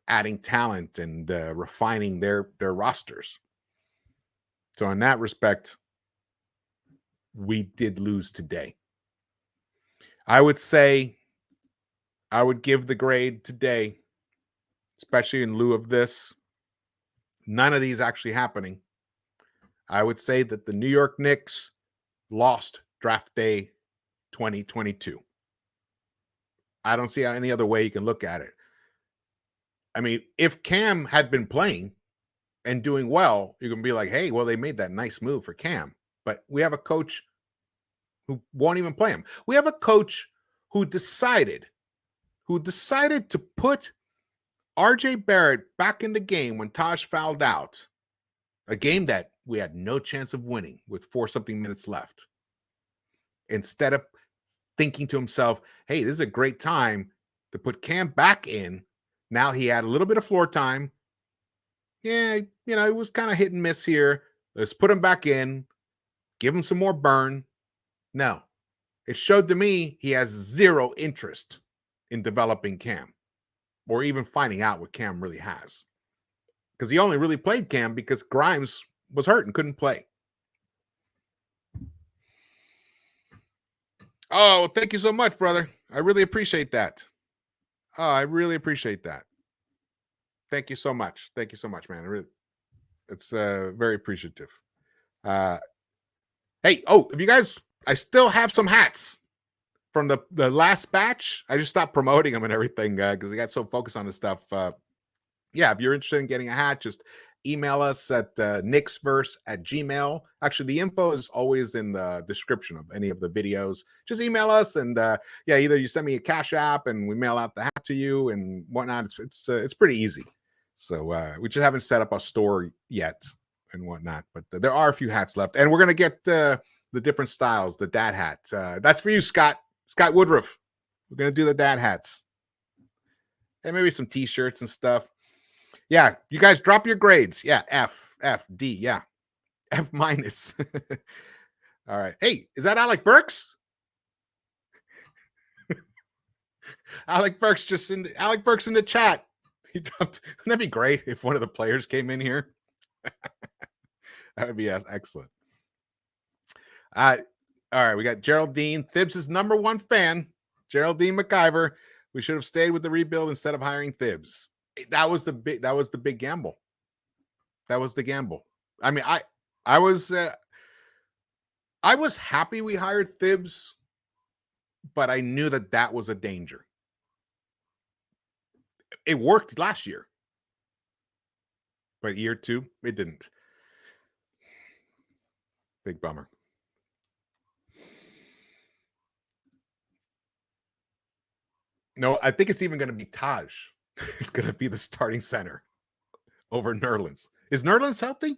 adding talent and refining their rosters. So in that respect, we did lose today. I would say I would give the grade today, especially in lieu of this, none of these actually happening. I would say that the New York Knicks lost draft day 2022. I don't see any other way you can look at it. I mean, if Cam had been playing and doing well, you can be like, hey, well, they made that nice move for Cam. But we have a coach who won't even play him. We have a coach who decided to put RJ Barrett back in the game when Taj fouled out, a game that we had no chance of winning with 4-something minutes left. Instead of thinking to himself, hey, this is a great time to put Cam back in. Now he had a little bit of floor time. Yeah, it was kind of hit and miss here. Let's put him back in, give him some more burn. No, it showed to me he has zero interest in developing Cam or even finding out what Cam really has. Because he only really played Cam because Grimes was hurt and couldn't play. Oh, thank you so much, brother. I really appreciate that. Oh, I really appreciate that. Thank you so much. Thank you so much, man. It's very appreciative. Hey, if you guys, I still have some hats from the last batch. I just stopped promoting them and everything because I got so focused on this stuff. Yeah, if you're interested in getting a hat, just email us at Knicks-Verse@gmail. Actually, the info is always in the description of any of the videos. Just email us, and either you send me a Cash App and we mail out the hat to you and whatnot. It's pretty easy. So we just haven't set up a store yet and whatnot, but there are a few hats left, and we're gonna get the different styles. The dad hat, that's for you, Scott Woodruff. We're gonna do the dad hats, and maybe some T-shirts and stuff. Yeah, you guys drop your grades. Yeah, F, D, yeah, F minus. All right. Hey, is that Alec Burks? Alec Burks in the chat. He dropped. Wouldn't that be great if one of the players came in here? That would be excellent. All right, we got Geraldine. Thibs' number one fan, Geraldine McIver. We should have stayed with the rebuild instead of hiring Thibs. That was the big gamble. That was the gamble. I mean, I was happy we hired Thibs, but I knew that was a danger. It worked last year, but year 2, it didn't. Big bummer. No, I think it's even going to be Taj. It's going to be the starting center over Nerlens. Is Nerlens healthy?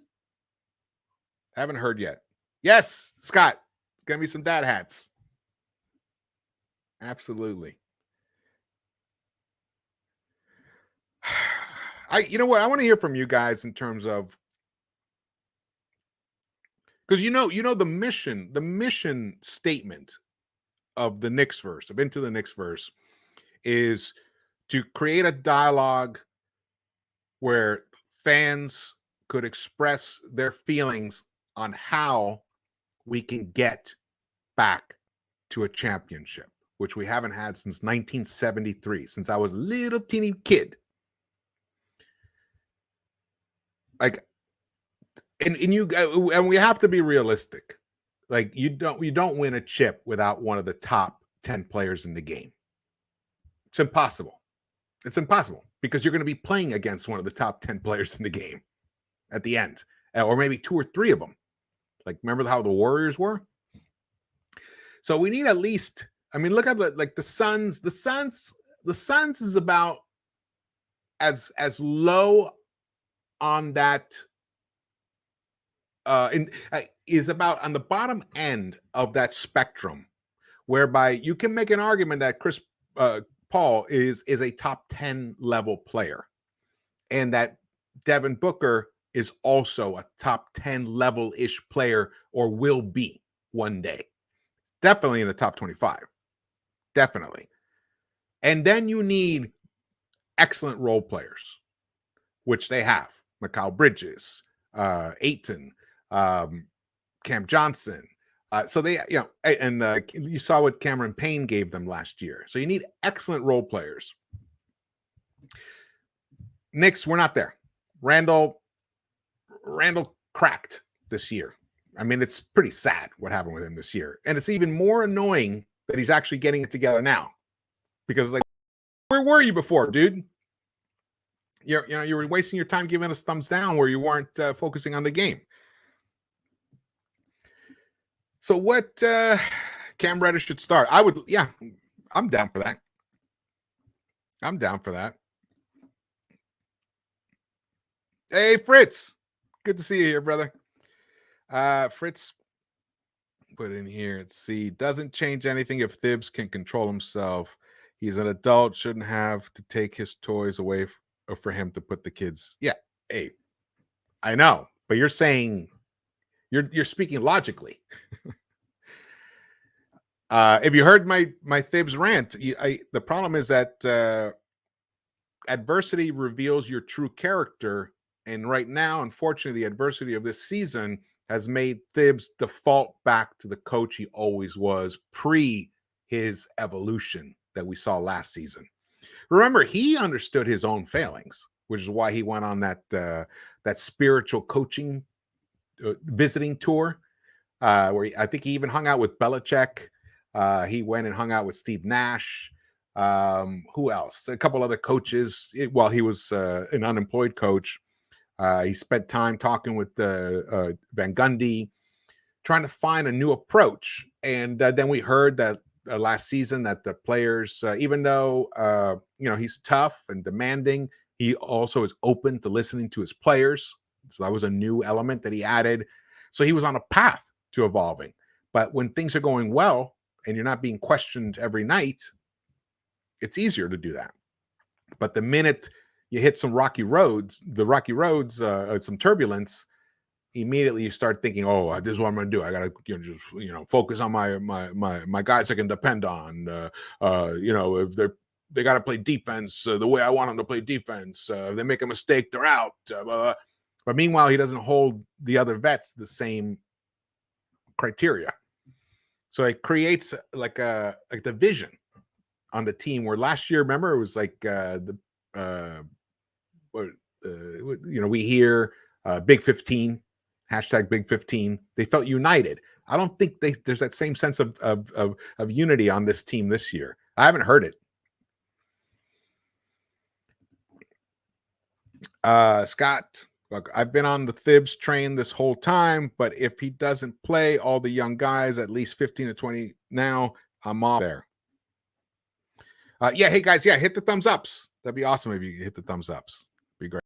Haven't heard yet. Yes, Scott. It's going to be some dad hats. Absolutely. You know what? I want to hear from you guys in terms of, because the mission statement of the Knicks-Verse, of Into the Knicks-Verse, is to create a dialogue where fans could express their feelings on how we can get back to a championship, which we haven't had since 1973, since I was a little teeny kid. Like, and we have to be realistic. Like, you don't win a chip without one of the top 10 players in the game. It's impossible. It's impossible because you're going to be playing against one of the top 10 players in the game at the end, or maybe 2 or 3 of them. Like, remember how the Warriors were? So we need at least, I mean, look at the Suns. The Suns is about as low on that is about on the bottom end of that spectrum, whereby you can make an argument that Chris Paul is a top 10 level player, and that Devin Booker is also a top 10 level-ish player, or will be one day. Definitely in the top 25. Definitely. And then you need excellent role players, which they have. Mikal Bridges, Ayton, Cam Johnson. So they, and you saw what Cameron Payne gave them last year. So you need excellent role players. Knicks, we're not there. Randall cracked this year. I mean, it's pretty sad what happened with him this year. And it's even more annoying that he's actually getting it together now. Because, like, where were you before, dude? You were wasting your time giving us thumbs down where you weren't focusing on the game. So what Cam Reddish should start? I'm down for that. I'm down for that. Hey, Fritz. Good to see you here, brother. Fritz put in here. Let's see. Doesn't change anything if Thibs can control himself. He's an adult. Shouldn't have to take his toys away for him to put the kids. Yeah. Hey, I know, but you're saying you're speaking logically. If you heard my Thibs rant, the problem is that adversity reveals your true character. And right now, unfortunately, the adversity of this season has made Thibs default back to the coach he always was pre his evolution that we saw last season. Remember, he understood his own failings, which is why he went on that spiritual coaching visiting tour, where I think he even hung out with Belichick. He went and hung out with Steve Nash. Who else? A couple other coaches while he was an unemployed coach. He spent time talking with Van Gundy, trying to find a new approach. And then we heard that last season that the players, even though he's tough and demanding, he also is open to listening to his players. So that was a new element that he added. So he was on a path to evolving. But when things are going well and you're not being questioned every night, it's easier to do that. But the minute you hit some rocky roads, some turbulence, immediately you start thinking, "Oh, this is what I'm going to do. I got to just focus on my guys I can depend on. If they got to play defense the way I want them to play defense. If they make a mistake, they're out." But meanwhile, he doesn't hold the other vets the same criteria. So it creates like the division on the team where last year, remember, it was like we hear Big 15, hashtag Big 15. They felt united. I don't think there's that same sense of unity on this team this year. I haven't heard it. Scott, look, I've been on the Thibs train this whole time, but if he doesn't play all the young guys, at least 15 to 20 now, I'm off there. Hey guys, hit the thumbs ups. That'd be awesome if you hit the thumbs ups. Be great.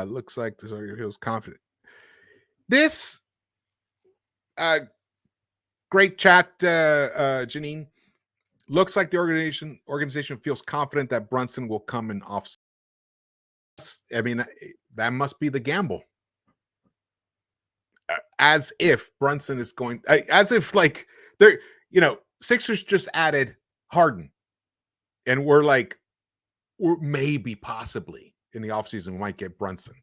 Looks like this feels confident. This great chat, Janine. Looks like the organization feels confident that Brunson will come in off. I mean, that must be the gamble. As if Brunson is going, as if like they're, Sixers just added Harden. And we're maybe possibly in the offseason we might get Brunson.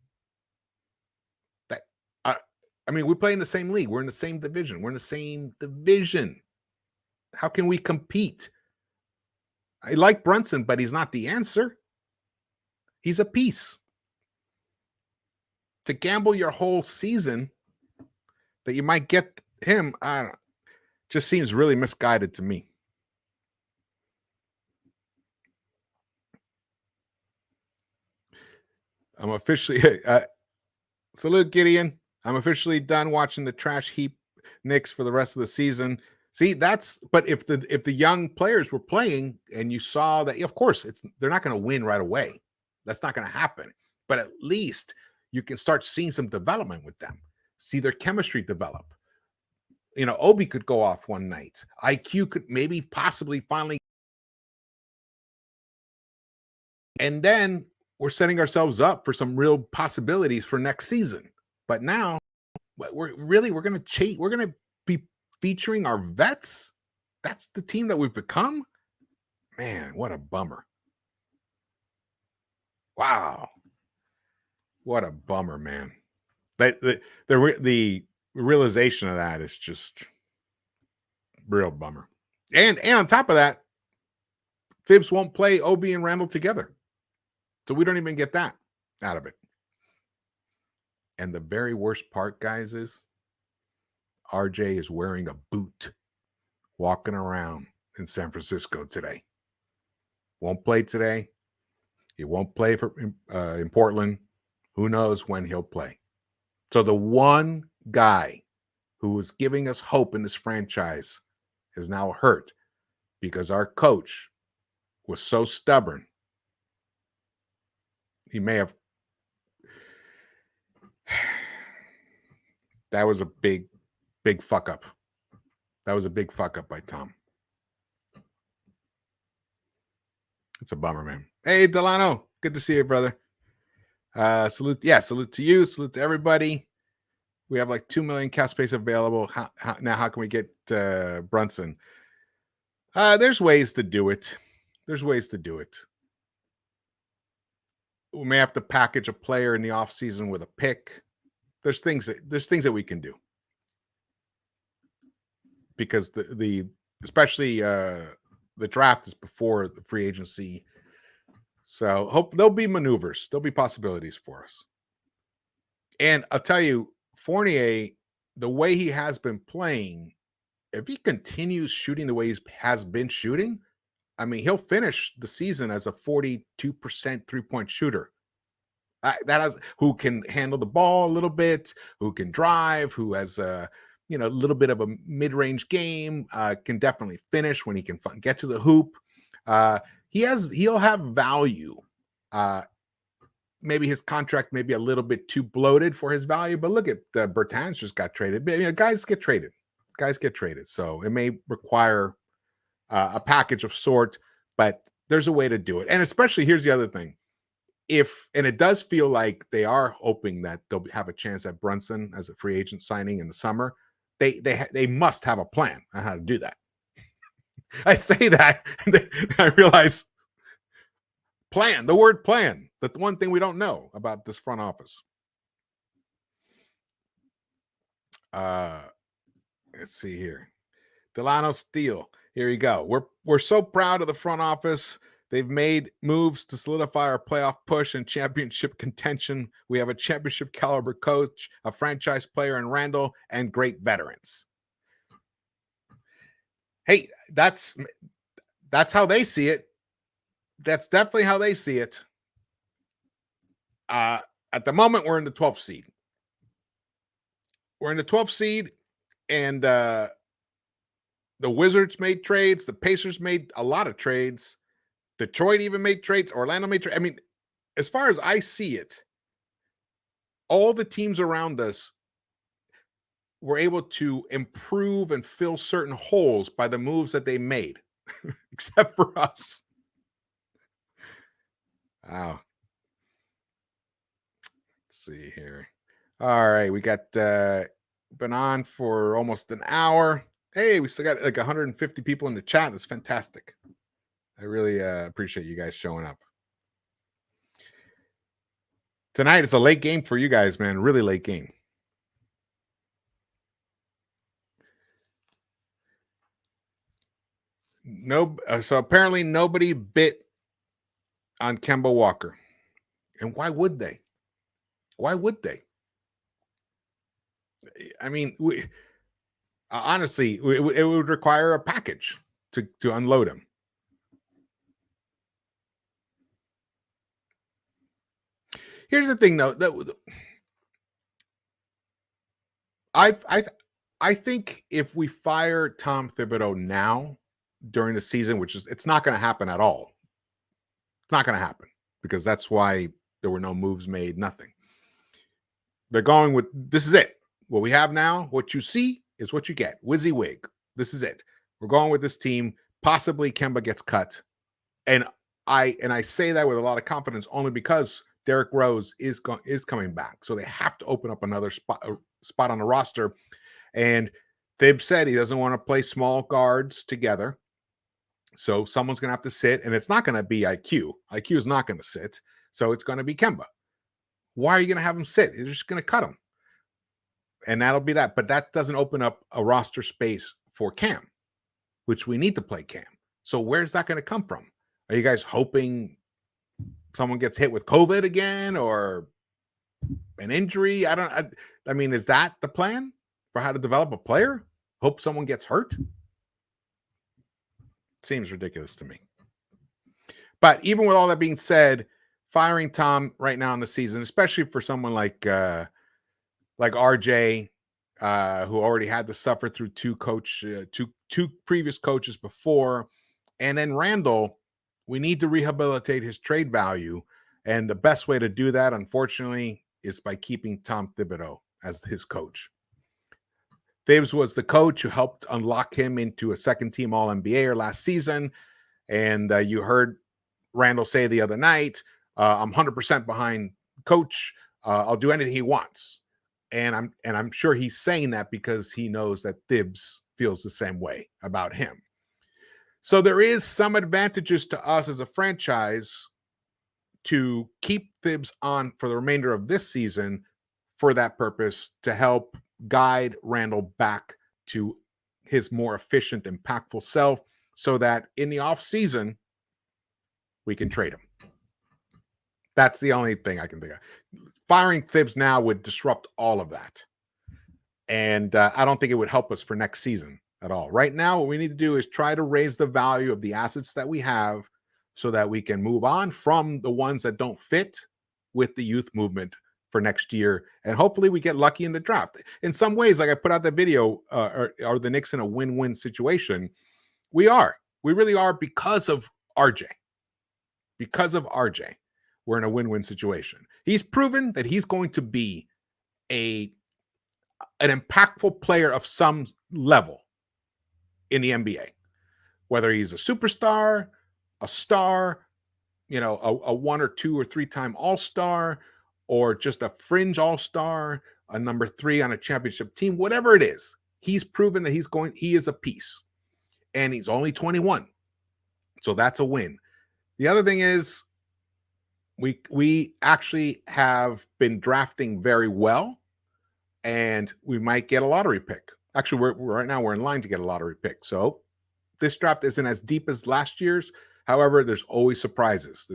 We play in the same league. We're in the same division. How can we compete? I like Brunson, but he's not the answer. He's a piece. to gamble your whole season that you might get him, I don't. Just seems really misguided to me. I'm officially salute Gideon. I'm officially done watching the trash heap Knicks for the rest of the season. See, but if the young players were playing and you saw that, of course, they're not going to win right away. That's not going to happen. But at least you can start seeing some development with them. See their chemistry develop. Obi could go off one night. IQ could maybe possibly finally. And then we're setting ourselves up for some real possibilities for next season. But now we're going to chase. We're going to be featuring our vets. That's the team that we've become. Man, what a bummer. Wow. What a bummer, man. The realization of that is just real bummer. And on top of that, Phibbs won't play Obi and Randall together. So we don't even get that out of it. And the very worst part, guys, is RJ is wearing a boot walking around in San Francisco today. Won't play today. He won't play in Portland. Who knows when he'll play. So the one guy who was giving us hope in this franchise is now hurt because our coach was so stubborn. He may have. That was a big fuck up. That was a big fuck up by Tom. It's a bummer, man. Hey, Delano. Good to see you, brother. Salute to you. Salute to everybody. We have like 2 million cap space available. How can we get Brunson? There's ways to do it. We may have to package a player in the offseason with a pick. There's things that we can do. Because especially the draft is before the free agency. So hope there'll be maneuvers. There'll be possibilities for us. And I'll tell you, Fournier, the way he has been playing, if he continues shooting the way he has been shooting, I mean, he'll finish the season as a 42% three-point shooter. Who can handle the ball a little bit, who can drive, who has a little bit of a mid-range game, can definitely finish when he can get to the hoop. He'll have value. Maybe his contract may be a little bit too bloated for his value, but look at Bertans just got traded. Guys get traded. So it may require a package of sort, but there's a way to do it. And especially, here's the other thing. And it does feel like they are hoping that they'll have a chance at Brunson as a free agent signing in the summer. They must have a plan on how to do that. I say that, and then I realize the word plan, that's the one thing we don't know about this front office. Let's see here. Delano Steele. Here you go. We're so proud of the front office. They've made moves to solidify our playoff push and championship contention. We have a championship caliber coach, a franchise player in Randall, and great veterans. Hey, that's how they see it. That's definitely how they see it. At the moment, we're in the 12th seed. And the Wizards made trades. The Pacers made a lot of trades. Detroit even made trades. Orlando made trades. I mean, as far as I see it, all the teams around us were able to improve and fill certain holes by the moves that they made, except for us. Wow. Let's see here. All right, we got been on for almost an hour. Hey, we still got like 150 people in the chat. That's fantastic. I really appreciate you guys showing up. Tonight, it's a late game for you guys, man. Really late game. So apparently nobody bit on Kemba Walker. And why would they? I mean, honestly, it would require a package to unload him. Here's the thing, though. I I I think if we fire Tom Thibodeau now during the season, which is it's not going to happen at all. It's not going to happen because that's why there were no moves made, nothing. They're going with this is it. What we have now, what you see is what you get. WYSIWYG. This is it. We're going with this team. Possibly Kemba gets cut. And I say that with a lot of confidence only because Derrick Rose is coming back. So they have to open up another spot on the roster. And Thibs said he doesn't want to play small guards together. So someone's going to have to sit, and it's not going to be IQ. IQ is not going to sit. So it's going to be Kemba. Why are you going to have him sit? You're just going to cut him. And that'll be that. But that doesn't open up a roster space for Cam, which we need to play Cam. So where's that going to come from? Are you guys hoping someone gets hit with COVID again or an injury? I mean, is that the plan for how to develop a player? Hope someone gets hurt? Seems ridiculous to me. But even with all that being said, firing Tom right now in the season, especially for someone like RJ, who already had to suffer through two previous coaches before, and then Randall, we need to rehabilitate his trade value. And the best way to do that, unfortunately, is by keeping Tom Thibodeau as his coach. Thibs was the coach who helped unlock him into a second-team All-NBA last season. And you heard Randall say the other night, I'm 100% behind coach. I'll do anything he wants. And I'm sure he's saying that because he knows that Thibs feels the same way about him. So there is some advantages to us as a franchise to keep Thibs on for the remainder of this season for that purpose, to help guide Randall back to his more efficient, impactful self, so that in the off season we can trade him. That's the only thing I can think of. Firing Thibs now would disrupt all of that. And I don't think it would help us for next season at all. Right now, what we need to do is try to raise the value of the assets that we have so that we can move on from the ones that don't fit with the youth movement for next year. And hopefully we get lucky in the draft. In some ways, like I put out the video, are the Knicks in a win-win situation? We really are because of RJ. Because of RJ, we're in a win-win situation. He's proven that he's going to be an impactful player of some level in the NBA, whether he's a superstar, a star, a 1 or 2 or 3 time all-star, or just a fringe all-star, a number 3 on a championship team, whatever it is. He's proven that he is a piece, and he's only 21. So that's a win. The other thing is we actually have been drafting very well, and we might get a lottery pick. Actually, right now we're in line to get a lottery pick. So this draft isn't as deep as last year's. However, there's always surprises.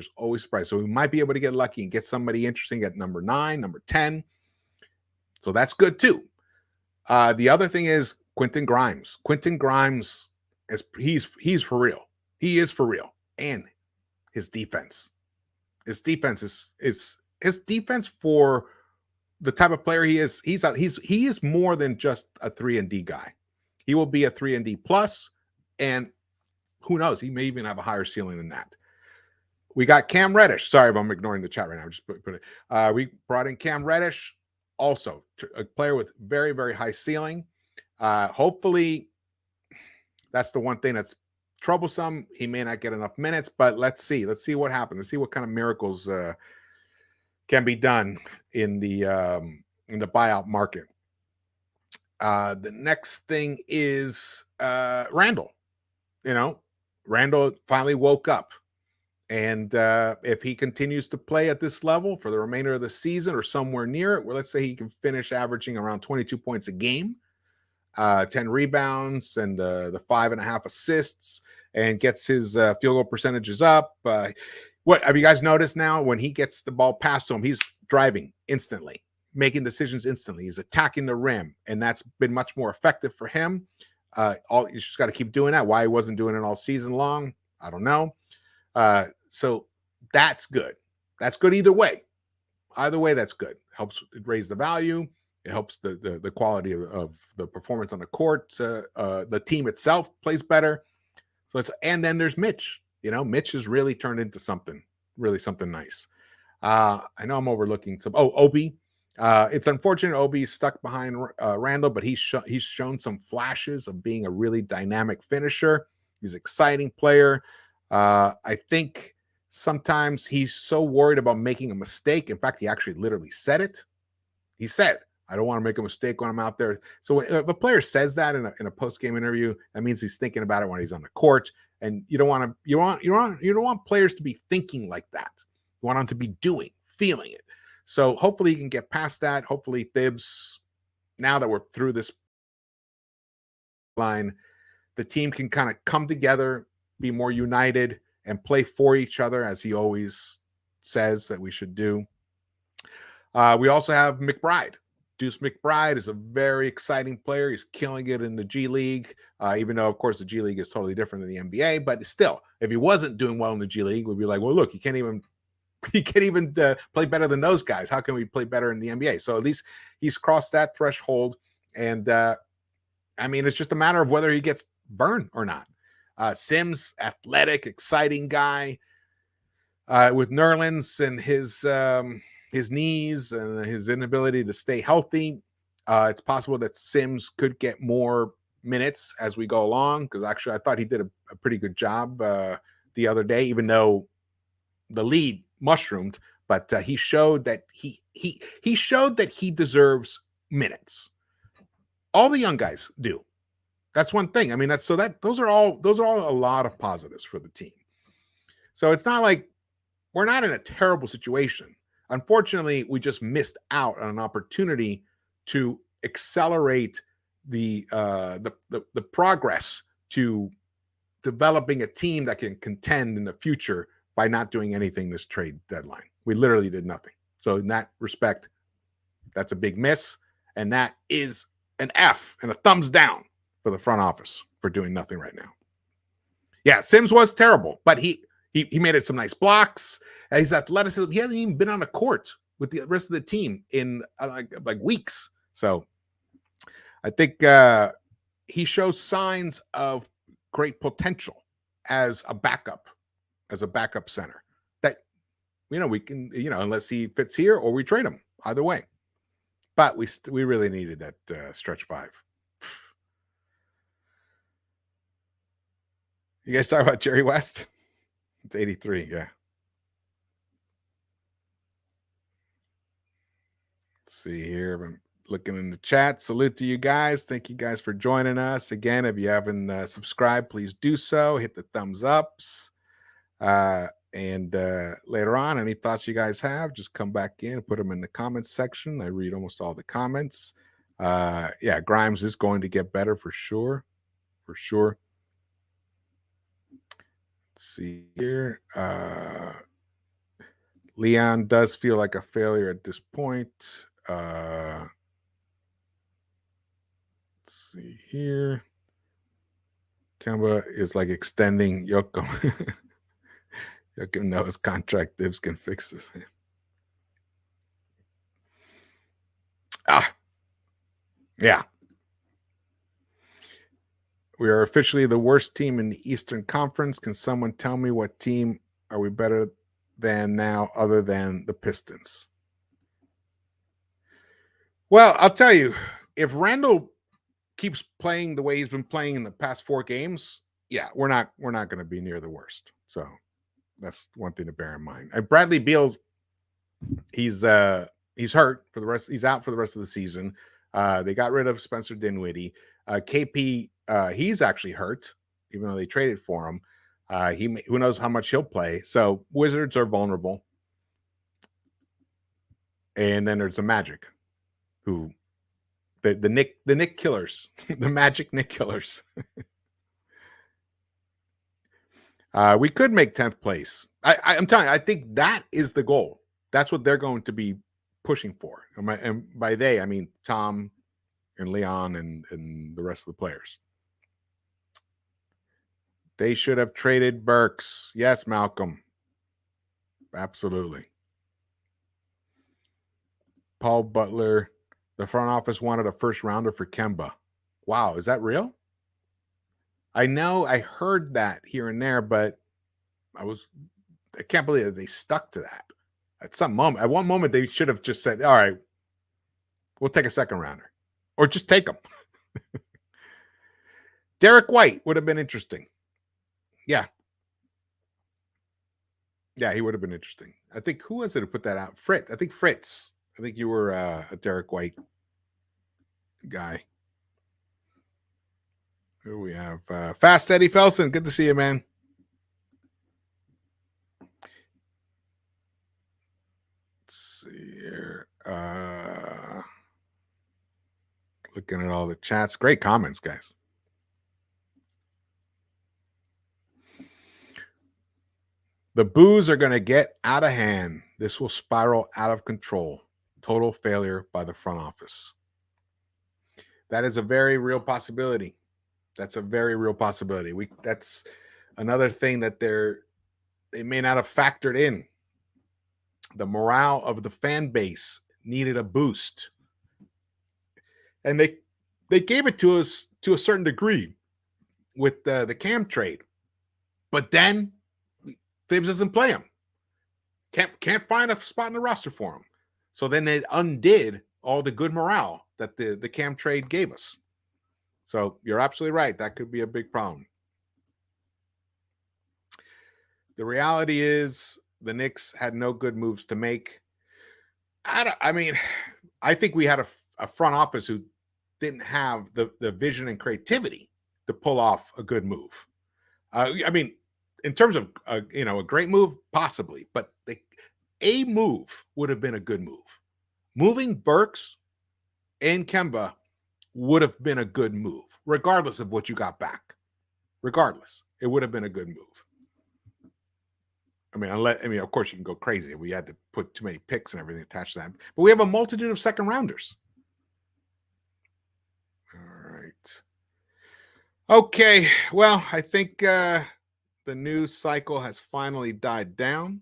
So we might be able to get lucky and get somebody interesting at number 9, number 10. So that's good too. The other thing is Quentin Grimes. Quentin Grimes he's for real. He is for real. And his defense. His defense is his defense for the type of player he is. He is more than just a 3-and-D guy. He will be a 3-and-D plus, and who knows? He may even have a higher ceiling than that. We got Cam Reddish. Sorry if I'm ignoring the chat right now. Just put it. We brought in Cam Reddish, also a player with very, very high ceiling. Hopefully, that's the one thing that's troublesome. He may not get enough minutes, but let's see. Let's see what happens. Let's see what kind of miracles can be done in the buyout market. The next thing is Randall. Randall finally woke up. And if he continues to play at this level for the remainder of the season or somewhere near it, let's say he can finish averaging around 22 points a game, 10 rebounds, and the 5.5 assists, and gets his field goal percentages up. What have you guys noticed now? When he gets the ball passed to him, he's driving instantly. making decisions instantly. He's attacking the rim, and that's been much more effective for him. You just got to keep doing that. Why he wasn't doing it all season long, I don't know. So that's good. That's good either way. Either way, that's good. Helps raise the value. It helps the quality of the performance on the court. The team itself plays better. So and then there's Mitch. Mitch has really turned into something nice. I know I'm overlooking some. Obi. It's unfortunate Obi's stuck behind Randall, but he's shown some flashes of being a really dynamic finisher. He's an exciting player. I think sometimes he's so worried about making a mistake. In fact, he actually literally said it. He said, "I don't want to make a mistake when I'm out there." So if a player says that in a post-game interview, that means he's thinking about it when he's on the court. And you don't want players to be thinking like that. You want them to be feeling it. So hopefully he can get past that. Hopefully Thibs, now that we're through this line, the team can kind of come together, be more united, and play for each other, as he always says that we should do. We also have McBride. Deuce McBride is a very exciting player. He's killing it in the G League, even though, of course, the G League is totally different than the NBA. But still, if he wasn't doing well in the G League, we'd be like, well, look, he can't even play better than those guys. How can we play better in the NBA? So at least he's crossed that threshold. And, it's just a matter of whether he gets burned or not. Sims, athletic, exciting guy. With Nerlens and his knees and his inability to stay healthy, it's possible that Sims could get more minutes as we go along, because actually I thought he did a pretty good job the other day, even though the lead mushroomed. But he showed that he showed that he deserves minutes. All the young guys do. That's one thing. Those are all a lot of positives for the team. So it's not like we're not in a terrible situation. Unfortunately, we just missed out on an opportunity to accelerate the progress to developing a team that can contend in the future by not doing anything this trade deadline. We literally did nothing. So in that respect, that's a big miss, and that is an F and a thumbs down for the front office for doing nothing right now. Yeah, Sims was terrible, but he made it some nice blocks. His athleticism, he hasn't even been on the court with the rest of the team in like weeks. So I think he shows signs of great potential as a backup center. That we can, unless he fits here or we trade him, either way. But we really needed that stretch five. You guys talk about Jerry West? It's 83, yeah. Let's see here. I'm looking in the chat. Salute to you guys. Thank you guys for joining us. Again, if you haven't subscribed, please do so. Hit the thumbs ups. And later on, any thoughts you guys have, just come back in and put them in the comments section. I read almost all the comments. Yeah, Grimes is going to get better for sure. For sure. Let's see here. Leon does feel like a failure at this point. Let's see here. Kemba is like extending Yoko. Yoko knows contract Dibs can fix this. Yeah. We are officially the worst team in the Eastern Conference. Can someone tell me what team are we better than now other than the Pistons? Well, I'll tell you, if Randall keeps playing the way he's been playing in the past 4 games, yeah, we're not going to be near the worst. So that's one thing to bear in mind. Bradley Beal, he's hurt for the rest. He's out for the rest of the season. They got rid of Spencer Dinwiddie. KP, he's actually hurt, even though they traded for him. Who knows how much he'll play. So Wizards are vulnerable. And then there's the Magic, who the Nick Killers, the Magic Nick Killers. We could make 10th place. I'm telling you, I think that is the goal. That's what they're going to be pushing for. And by they, I mean Tom and Leon and the rest of the players. They should have traded Burks. Yes, Malcolm. Absolutely. Paul Butler. The front office wanted a first rounder for Kemba. Wow, is that real? I know I heard that here and there, but I can't believe that they stuck to that. At one moment, they should have just said, all right, we'll take a second rounder. Or just take them. Derek White would have been interesting. Yeah. Yeah, he would have been interesting. I think, who was it who put that out? Fritz. I think Fritz. I think you were a Derek White guy. Who we have? Fast Eddie Felson. Good to see you, man. Let's see here. Looking at all the chats. Great comments, guys. The boos are going to get out of hand. This will spiral out of control. Total failure by the front office. That is a very real possibility. That's a very real possibility. That's another thing that they may not have factored in. The morale of the fan base needed a boost. And they gave it to us to a certain degree with the Cam trade. But then Thibs doesn't play him. Can't find a spot in the roster for him. So then it undid all the good morale that the Cam trade gave us. So you're absolutely right. That could be a big problem. The reality is the Knicks had no good moves to make. I think we had a front office who didn't have the vision and creativity to pull off a good move. In terms of a great move, possibly, but a move would have been a good move. Moving Burks and Kemba would have been a good move, regardless of what you got back. Regardless, it would have been a good move. Of course, you can go crazy. We had to put too many picks and everything attached to that. But we have a multitude of second rounders. All right. Okay. Well, I think the news cycle has finally died down.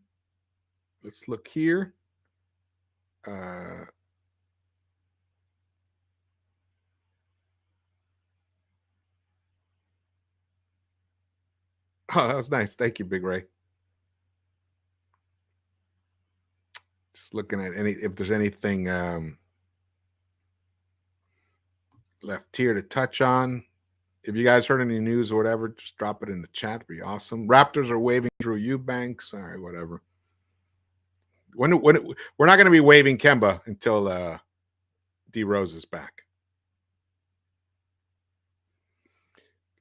Let's look here. Oh, that was nice. Thank you, Big Ray. Just looking at if there's anything left here to touch on. If you guys heard any news or whatever, just drop it in the chat. It'd be awesome. Raptors are waving Drew Eubanks. All right, whatever. We're not going to be waving Kemba until D Rose is back.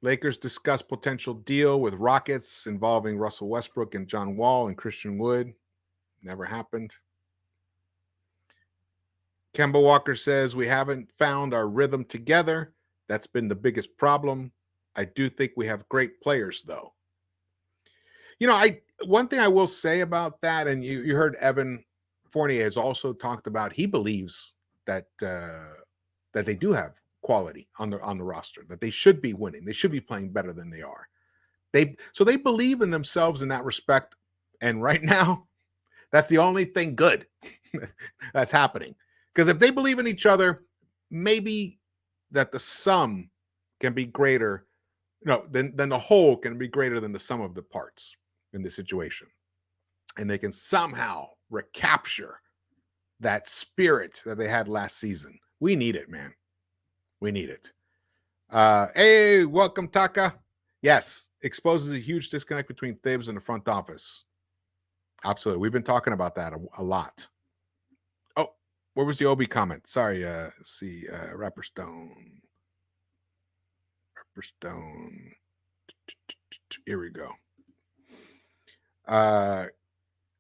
Lakers discuss potential deal with Rockets involving Russell Westbrook and John Wall and Christian Wood. Never happened. Kemba Walker says, we haven't found our rhythm together. That's been the biggest problem. I do think we have great players, though. One thing I will say about that, and you heard Evan Fournier has also talked about, he believes that they do have quality on the roster, that they should be winning. They should be playing better than they are. They believe in themselves in that respect. And right now, that's the only thing good that's happening. Because if they believe in each other, maybe that the sum can be greater. Then the whole can be greater than the sum of the parts in this situation. And they can somehow recapture that spirit that they had last season. We need it, man. We need it. Hey, welcome, Taka. Yes, exposes a huge disconnect between Thibs and the front office. Absolutely. We've been talking about that a lot. Oh, where was the Obi comment? Sorry, let's see. Rapper Stone. Here we go.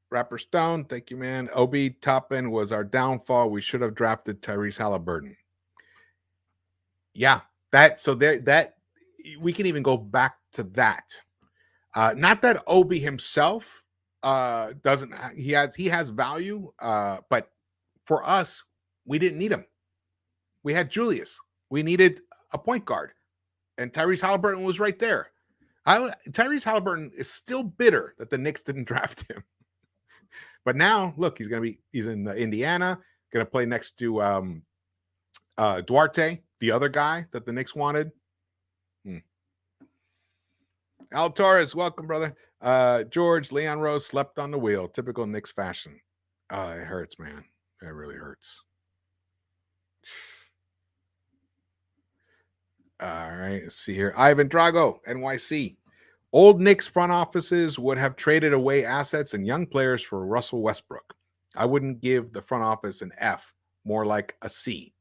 Rapper Stone, thank you, man. Obi Toppin was our downfall. We should have drafted Tyrese Halliburton. Yeah, that we can even go back to that. Not that Obi himself doesn't. He has value, but for us, we didn't need him. We had Julius. We needed a point guard, and Tyrese Halliburton was right there. Tyrese Halliburton is still bitter that the Knicks didn't draft him. But now, look, he's in Indiana, going to play next to Duarte, the other guy that the Knicks wanted. Al Torres, welcome, brother. George, Leon Rose slept on the wheel. Typical Knicks fashion. Oh, it hurts, man. It really hurts. All right, let's see here. Ivan Drago, NYC. Old Knicks front offices would have traded away assets and young players for Russell Westbrook. I wouldn't give the front office an F, more like a C.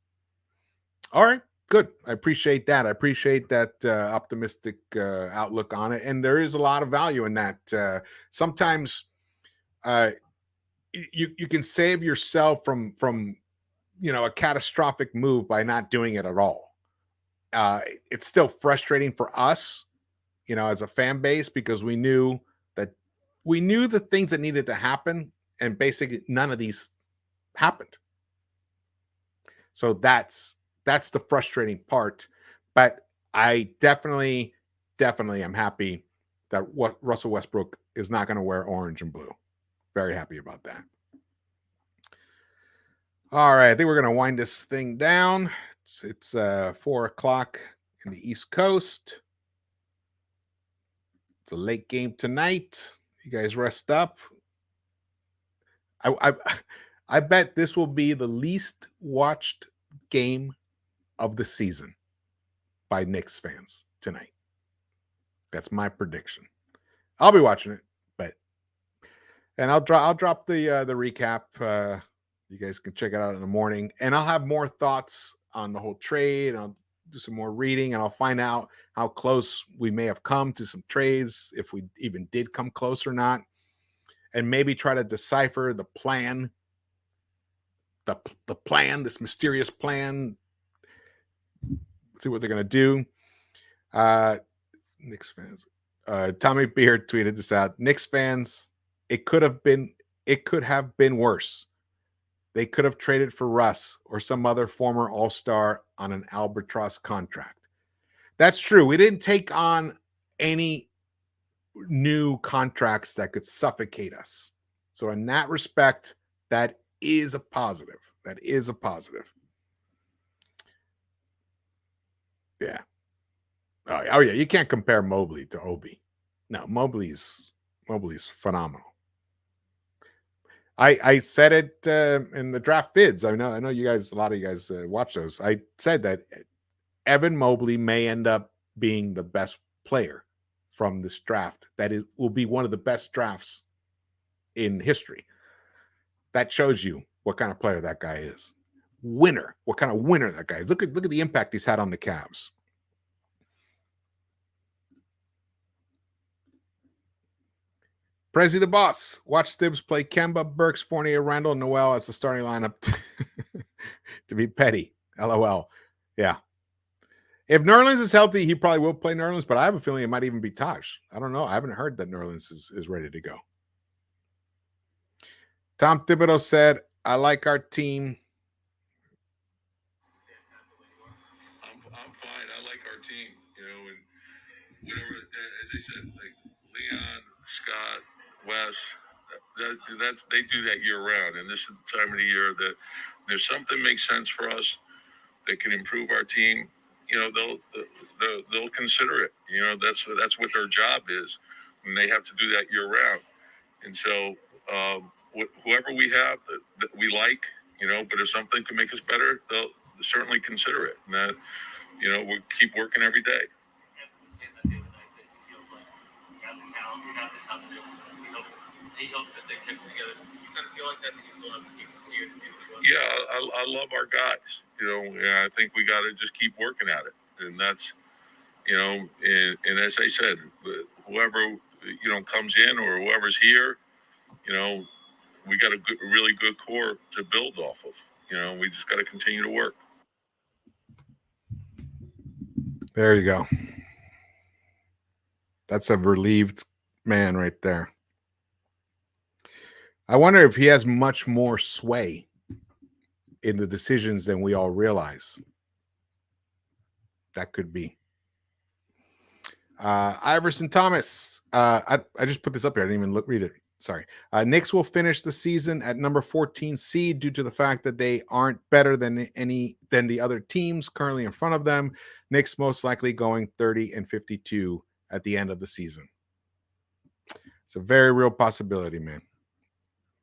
All right, good. I appreciate that. I appreciate that optimistic outlook on it. And there is a lot of value in that. Sometimes you can save yourself from a catastrophic move by not doing it at all. It's still frustrating for us, as a fan base, because we knew the things that needed to happen, and basically none of these happened. So that's the frustrating part. But I definitely am happy that Russell Westbrook is not going to wear orange and blue. Very happy about that. All right, I think we're going to wind this thing down. It's 4:00 in the East Coast. It's a late game tonight. You guys rest up. I bet this will be the least watched game of the season by Knicks fans tonight. That's my prediction. I'll be watching it, and I'll drop the recap. You guys can check it out in the morning, and I'll have more thoughts on the whole trade. I'll do some more reading, and I'll find out how close we may have come to some trades, if we even did come close or not, and maybe try to decipher the plan. The plan, this mysterious plan. See what they're going to do. Knicks fans. Tommy Beard tweeted this out. Knicks fans, it could have been worse. They could have traded for Russ or some other former All-Star on an albatross contract. That's true. We didn't take on any new contracts that could suffocate us. So in that respect, that is a positive. Yeah. Oh yeah. You can't compare Mobley to Obi. No, Mobley's phenomenal. I said it in the draft bids. I know you guys, a lot of you guys watch those. I said that Evan Mobley may end up being the best player from this draft. That it will be one of the best drafts in history. That shows you what kind of player that guy is. Winner. What kind of winner that guy is. Look at the impact he's had on the Cavs. Prezi the boss. Watch Stibbs play Kemba, Burks, Fournier, Randall, Noel as the starting lineup to be petty. LOL. Yeah. If Nerlens is healthy, he probably will play Nerlens, but I have a feeling it might even be Taj. I don't know. I haven't heard that Nerlens is ready to go. Tom Thibodeau said, I like our team. I'm fine. I like our team, and whatever, as I said, like Leon, Scott, Wes, they do that year round, and this is the time of the year that if something makes sense for us that can improve our team, they'll consider it. That's what their job is, and they have to do that year round. And so whoever we have that we like, but if something can make us better, they'll certainly consider it. And that, we'll keep working every day. Yeah, I love our guys. I think we got to just keep working at it, and that's, and as I said, whoever comes in or whoever's here, we got a really good core to build off of. We just got to continue to work. There you go. That's a relieved man right there. I wonder if he has much more sway in the decisions than we all realize. That could be. Iverson Thomas. I just put this up here. I didn't even read it. Sorry. Knicks will finish the season at number 14 seed due to the fact that they aren't better than the other teams currently in front of them. Knicks most likely going 30-52 at the end of the season. It's a very real possibility, man.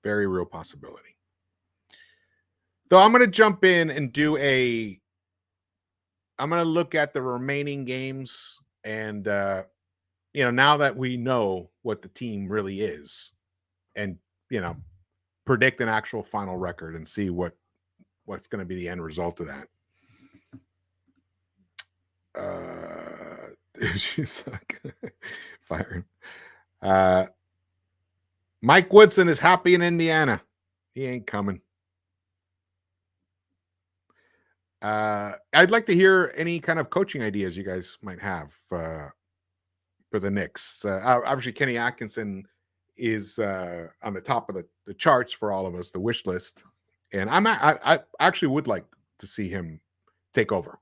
Very real possibility. So I'm going to jump in and I'm going to look at the remaining games and, now that we know what the team really is and, predict an actual final record and see what's going to be the end result of that. You suck. Firing. Mike Woodson is happy in Indiana. He ain't coming. I'd like to hear any kind of coaching ideas you guys might have for the Knicks. Obviously, Kenny Atkinson is on the top of the charts for all of us, the wish list, and I actually would like to see him take over,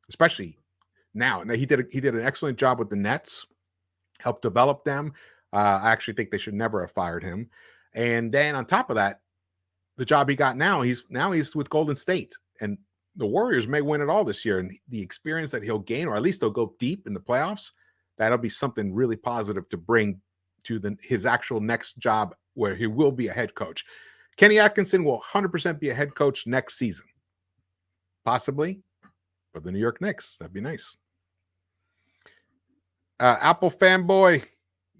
especially now. Now he did an excellent job with the Nets, helped develop them. I actually think they should never have fired him. And then on top of that, the job he got now, he's with Golden State, and the Warriors may win it all this year. And the experience that he'll gain, or at least they'll go deep in the playoffs, that'll be something really positive to bring to his actual next job where he will be a head coach. Kenny Atkinson will 100% be a head coach next season. Possibly for the New York Knicks. That'd be nice. Apple fanboy.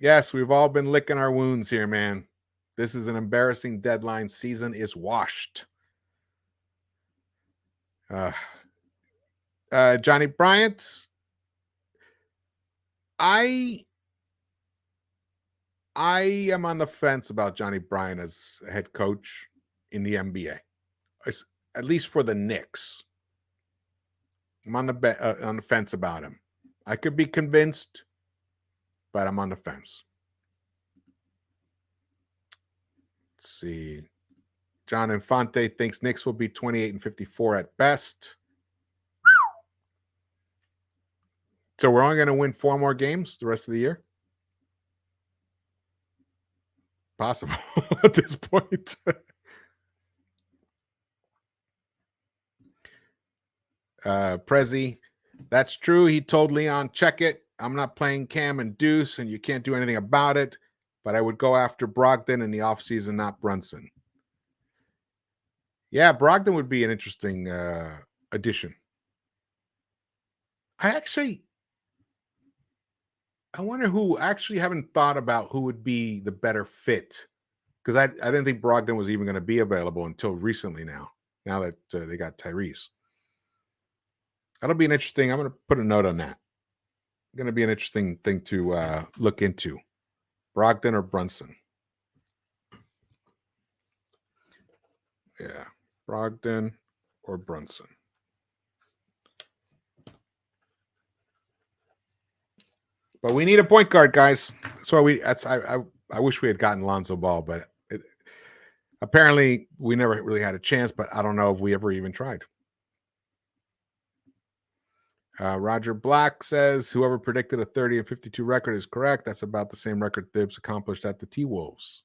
Yes, we've all been licking our wounds here, man. This is an embarrassing deadline. Season is washed. Johnny Bryant. I am on the fence about Johnny Bryant as a head coach in the NBA, at least for the Knicks. I'm on the fence about him. I could be convinced, but I'm on the fence. Let's see. John Infante thinks Knicks will be 28-54 at best. So we're only going to win 4 more games the rest of the year? Possible at this point. Prezi, that's true. He told Leon, check it. I'm not playing Cam and Deuce, and you can't do anything about it. But I would go after Brogdon in the offseason, not Brunson. Yeah, Brogdon would be an interesting addition. I wonder who. Actually haven't thought about who would be the better fit, because I didn't think Brogdon was even going to be available until recently now that they got Tyrese. That'll be an interesting. I'm going to put a note on that. Going to be an interesting thing to look into. Brogdon or Brunson? Yeah, Brogdon or Brunson. But we need a point guard, guys. That's why I wish we had gotten Lonzo Ball, but apparently we never really had a chance. But I don't know if we ever even tried. Roger Black says whoever predicted a 30-52 record is correct. That's about the same record Thibs accomplished at the T-Wolves.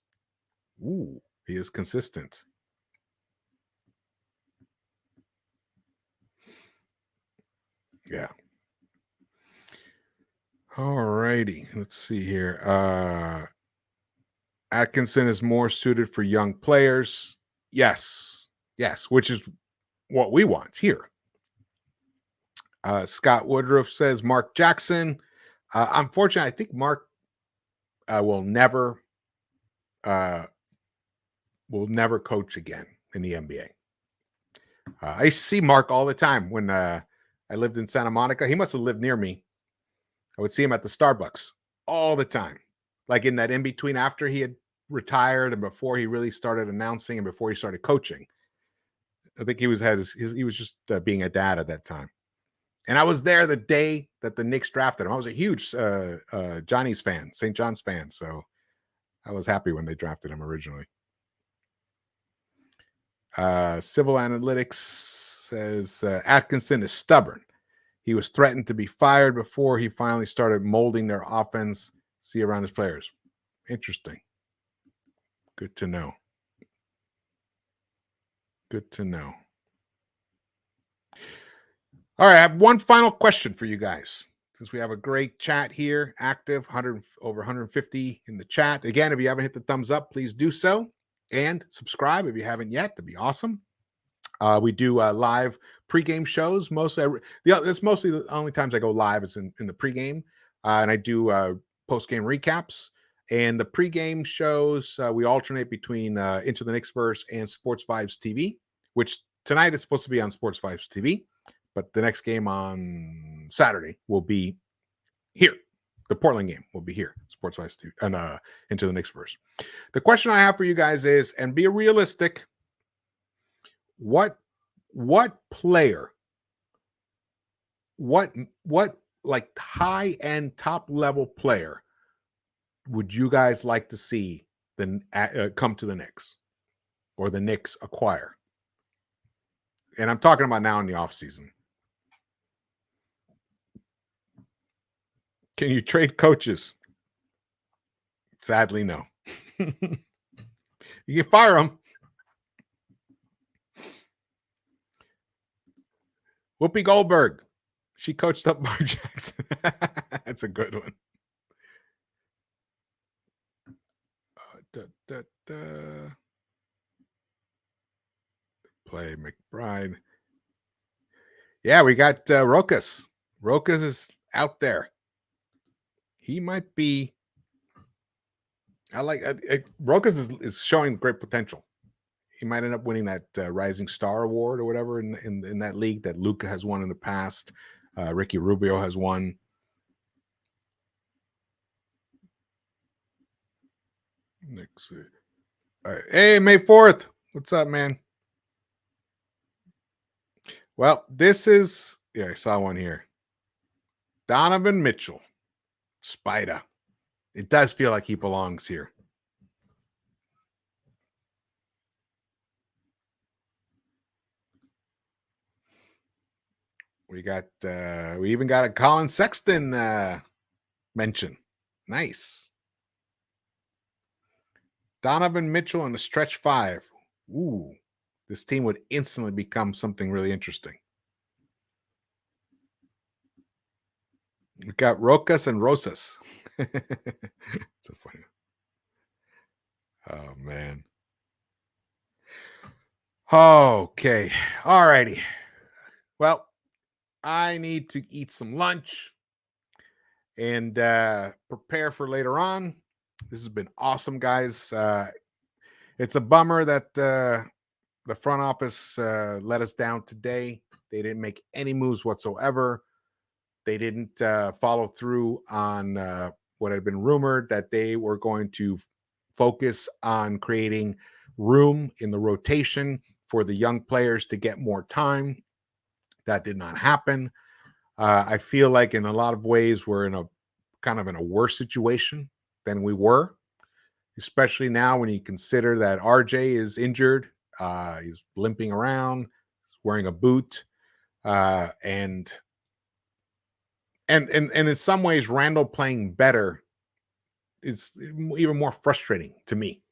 Ooh, he is consistent. Yeah. All righty. Let's see here. Atkinson is more suited for young players. Yes, which is what we want here. Scott Woodruff says Mark Jackson. Unfortunately, I think Mark will never coach again in the NBA. I used to see Mark all the time when I lived in Santa Monica. He must have lived near me. I would see him at the Starbucks all the time, like in that in between after he had retired and before he really started announcing and before he started coaching. I think he was just being a dad at that time. And I was there the day that the Knicks drafted him. I was a huge Johnny's fan, St. John's fan. So I was happy when they drafted him originally. Civil Analytics says Atkinson is stubborn. He was threatened to be fired before he finally started molding their offense. See around his players. Interesting. Good to know. Good to know. All right, I have one final question for you guys. Since we have a great chat here, active, over 150 in the chat. Again, if you haven't hit the thumbs up, please do so. And subscribe if you haven't yet. That'd be awesome. We do live pregame shows. That's mostly the only times I go live is in the pregame. And I do postgame recaps. And the pregame shows, we alternate between Into the Knicks-Verse and Sports Vibes TV, which tonight is supposed to be on Sports Vibes TV. But the next game on Saturday will be here. The Portland game will be here, Sports Vibes TV, and Into the Knicks-Verse. The question I have for you guys is, and be realistic, what player, what like high-end top-level player would you guys like to see come to the Knicks or the Knicks acquire? And I'm talking about now in the offseason. Can you trade coaches? Sadly, no. You can fire them. Whoopi Goldberg. She coached up Mark Jackson. That's a good one. Play McBride. Yeah, we got Rokas. Rokas is out there. He might be. I like Rokas is showing great potential. He might end up winning that Rising Star Award or whatever in that league that Luka has won in the past. Ricky Rubio has won. Next. All right. Hey, May 4th. What's up, man? Well, this is, I saw one here. Donovan Mitchell. Spider. It does feel like he belongs here. We even got a Colin Sexton mention. Nice. Donovan Mitchell in the stretch 5. Ooh, this team would instantly become something really interesting. We got Rokas and Rosas. It's a funny. Oh, man. Okay. All righty. Well, I need to eat some lunch and prepare for later on. This has been awesome, guys. It's a bummer that the front office let us down today. They didn't make any moves whatsoever. They didn't follow through on what had been rumored, that they were going to focus on creating room in the rotation for the young players to get more time. That did not happen. I feel like in a lot of ways we're in a kind of in a worse situation than we were, especially now when you consider that RJ is injured. He's limping around, wearing a boot, and in some ways, Randall playing better is even more frustrating to me.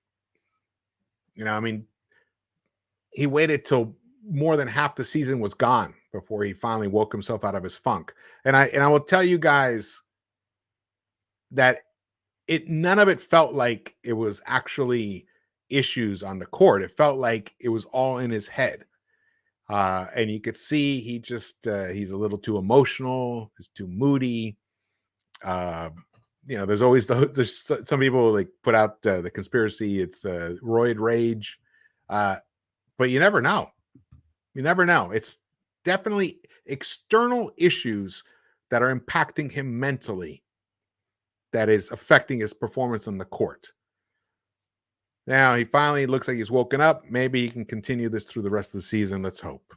I mean, he waited till more than half the season was gone before he finally woke himself out of his funk. And I will tell you guys that none of it felt like it was actually issues on the court. It felt like it was all in his head. And you could see he just he's a little too emotional, he's too moody. There's always there's some people like put out the conspiracy, it's roid rage, but you never know. It's definitely external issues that are impacting him mentally that is affecting his performance on the court. Now he finally looks like he's woken up. Maybe he can continue this through the rest of the season. Let's hope.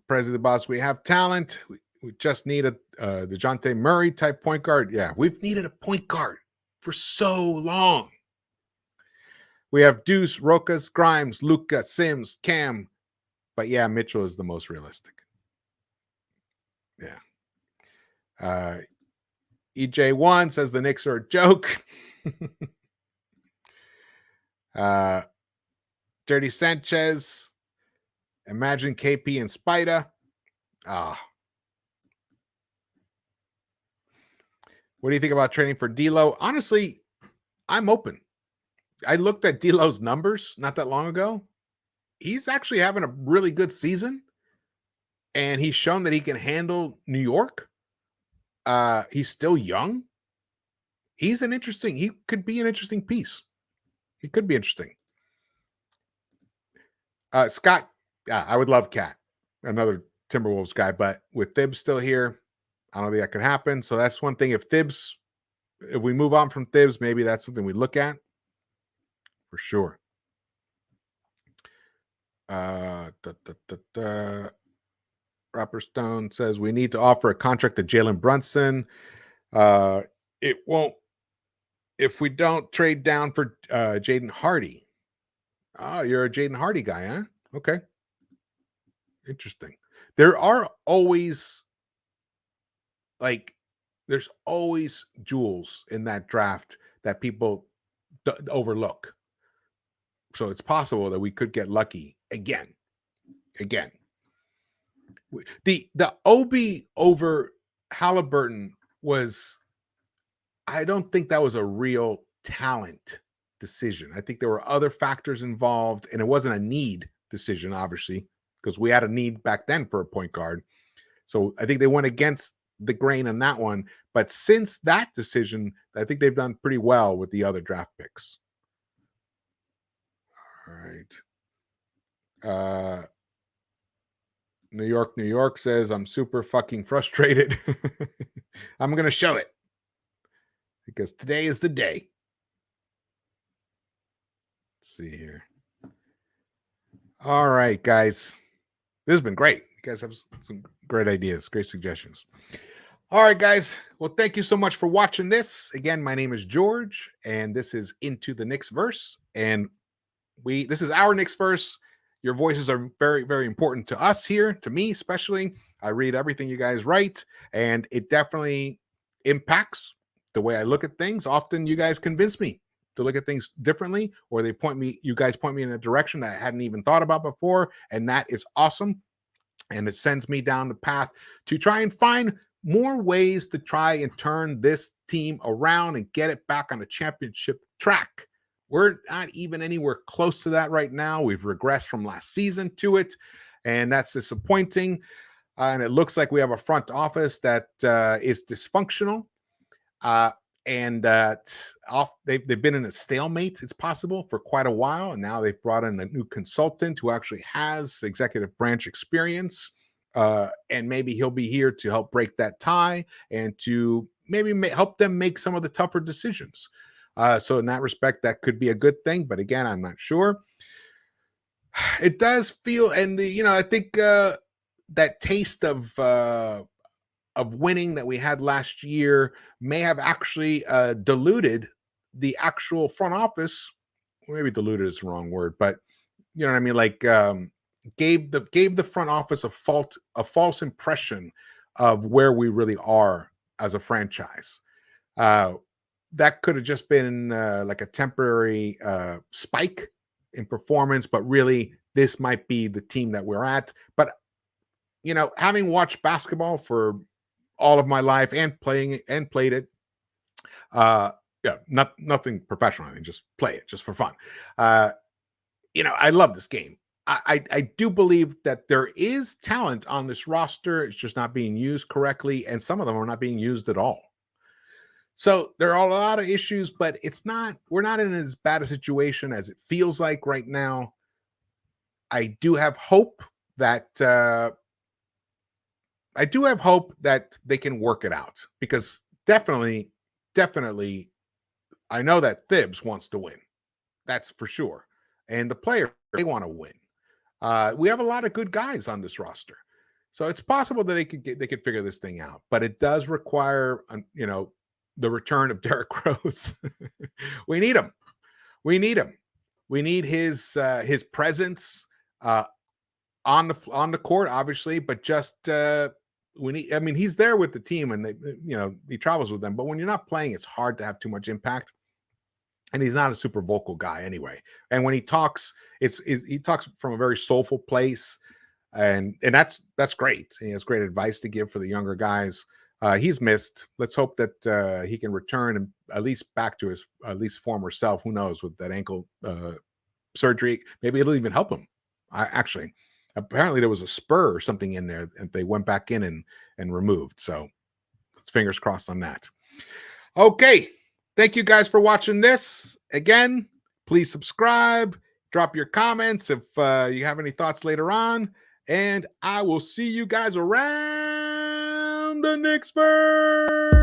President Boss, we have talent. We just need a DeJounte Murray type point guard. Yeah, we've needed a point guard for so long. We have Deuce, Rokas, Grimes, Luka, Sims, Cam. But yeah, Mitchell is the most realistic. Yeah. EJ1 says the Knicks are a joke. Dirty Sanchez. Imagine KP and Spida. What do you think about trading for D'Lo? Honestly, I'm open. I looked at D'Lo's numbers not that long ago. He's actually having a really good season, and he's shown that he can handle New York. He's still young. He could be an interesting piece. He could be interesting. Scott, I would love Cat, another Timberwolves guy, but with Thibs still here, I don't think that could happen. So that's one thing. If we move on from Thibs, maybe that's something we look at for sure. Rapper Stone says we need to offer a contract to Jalen Brunson. It won't if we don't trade down for Jaden Hardy. Oh, you're a Jaden Hardy guy, huh? Okay. Interesting. There are always there's always jewels in that draft that people overlook. So it's possible that we could get lucky again. The Obi over Halliburton I don't think that was a real talent decision. I think there were other factors involved, and it wasn't a need decision, obviously, because we had a need back then for a point guard. So I think they went against the grain on that one. But since that decision, I think they've done pretty well with the other draft picks. All right. New York says, I'm super fucking frustrated. I'm going to show it because today is the day. Let's see here. All right, guys. This has been great. You guys have some great ideas, great suggestions. All right, guys. Well, thank you so much for watching this. Again, my name is George, and this is Into the Knicks-Verse. And this is our Knicks-Verse. Your voices are very, very important to us here, to me especially. I read everything you guys write, and it definitely impacts the way I look at things. Often you guys convince me to look at things differently, or you guys point me in a direction that I hadn't even thought about before, and that is awesome. And it sends me down the path to try and find more ways to try and turn this team around and get it back on the championship track. We're not even anywhere close to that right now. We've regressed from last season to it, and that's disappointing. And it looks like we have a front office that is dysfunctional. And they've been in a stalemate, it's possible, for quite a while. And now they've brought in a new consultant who actually has executive branch experience. And maybe he'll be here to help break that tie and to maybe help them make some of the tougher decisions. So in that respect, that could be a good thing. But again, I'm not sure. It does feel, and I think that taste of winning that we had last year may have actually diluted the actual front office. Well, maybe diluted is the wrong word, but you know what I mean? Like gave the front office a false impression of where we really are as a franchise. That could have just been like a temporary spike in performance, but really this might be the team that we're at. But having watched basketball for all of my life and played it, nothing professional. I mean, just play it just for fun. I love this game. I do believe that there is talent on this roster. It's just not being used correctly, and some of them are not being used at all. So there are a lot of issues, but we're not in as bad a situation as it feels like right now. I do have hope that they can work it out, because definitely, I know that Thibs wants to win. That's for sure. And the players, they want to win. We have a lot of good guys on this roster. So it's possible that they could figure this thing out, but it does require, the return of Derrick Rose. We need him. We need his presence on the court, obviously, but just we need. I mean, he's there with the team, and he travels with them. But when you're not playing, it's hard to have too much impact. And he's not a super vocal guy anyway. And when he talks, he talks from a very soulful place, and that's great. He has great advice to give for the younger guys. He's missed. Let's hope that he can return and at least back to his at least former self. Who knows with that ankle surgery? Maybe it'll even help him. Actually, apparently there was a spur or something in there, and they went back in and removed. So, let's fingers crossed on that. Okay. Thank you guys for watching this. Again, please subscribe, drop your comments if you have any thoughts later on, and I will see you guys around the Knicks-Verse.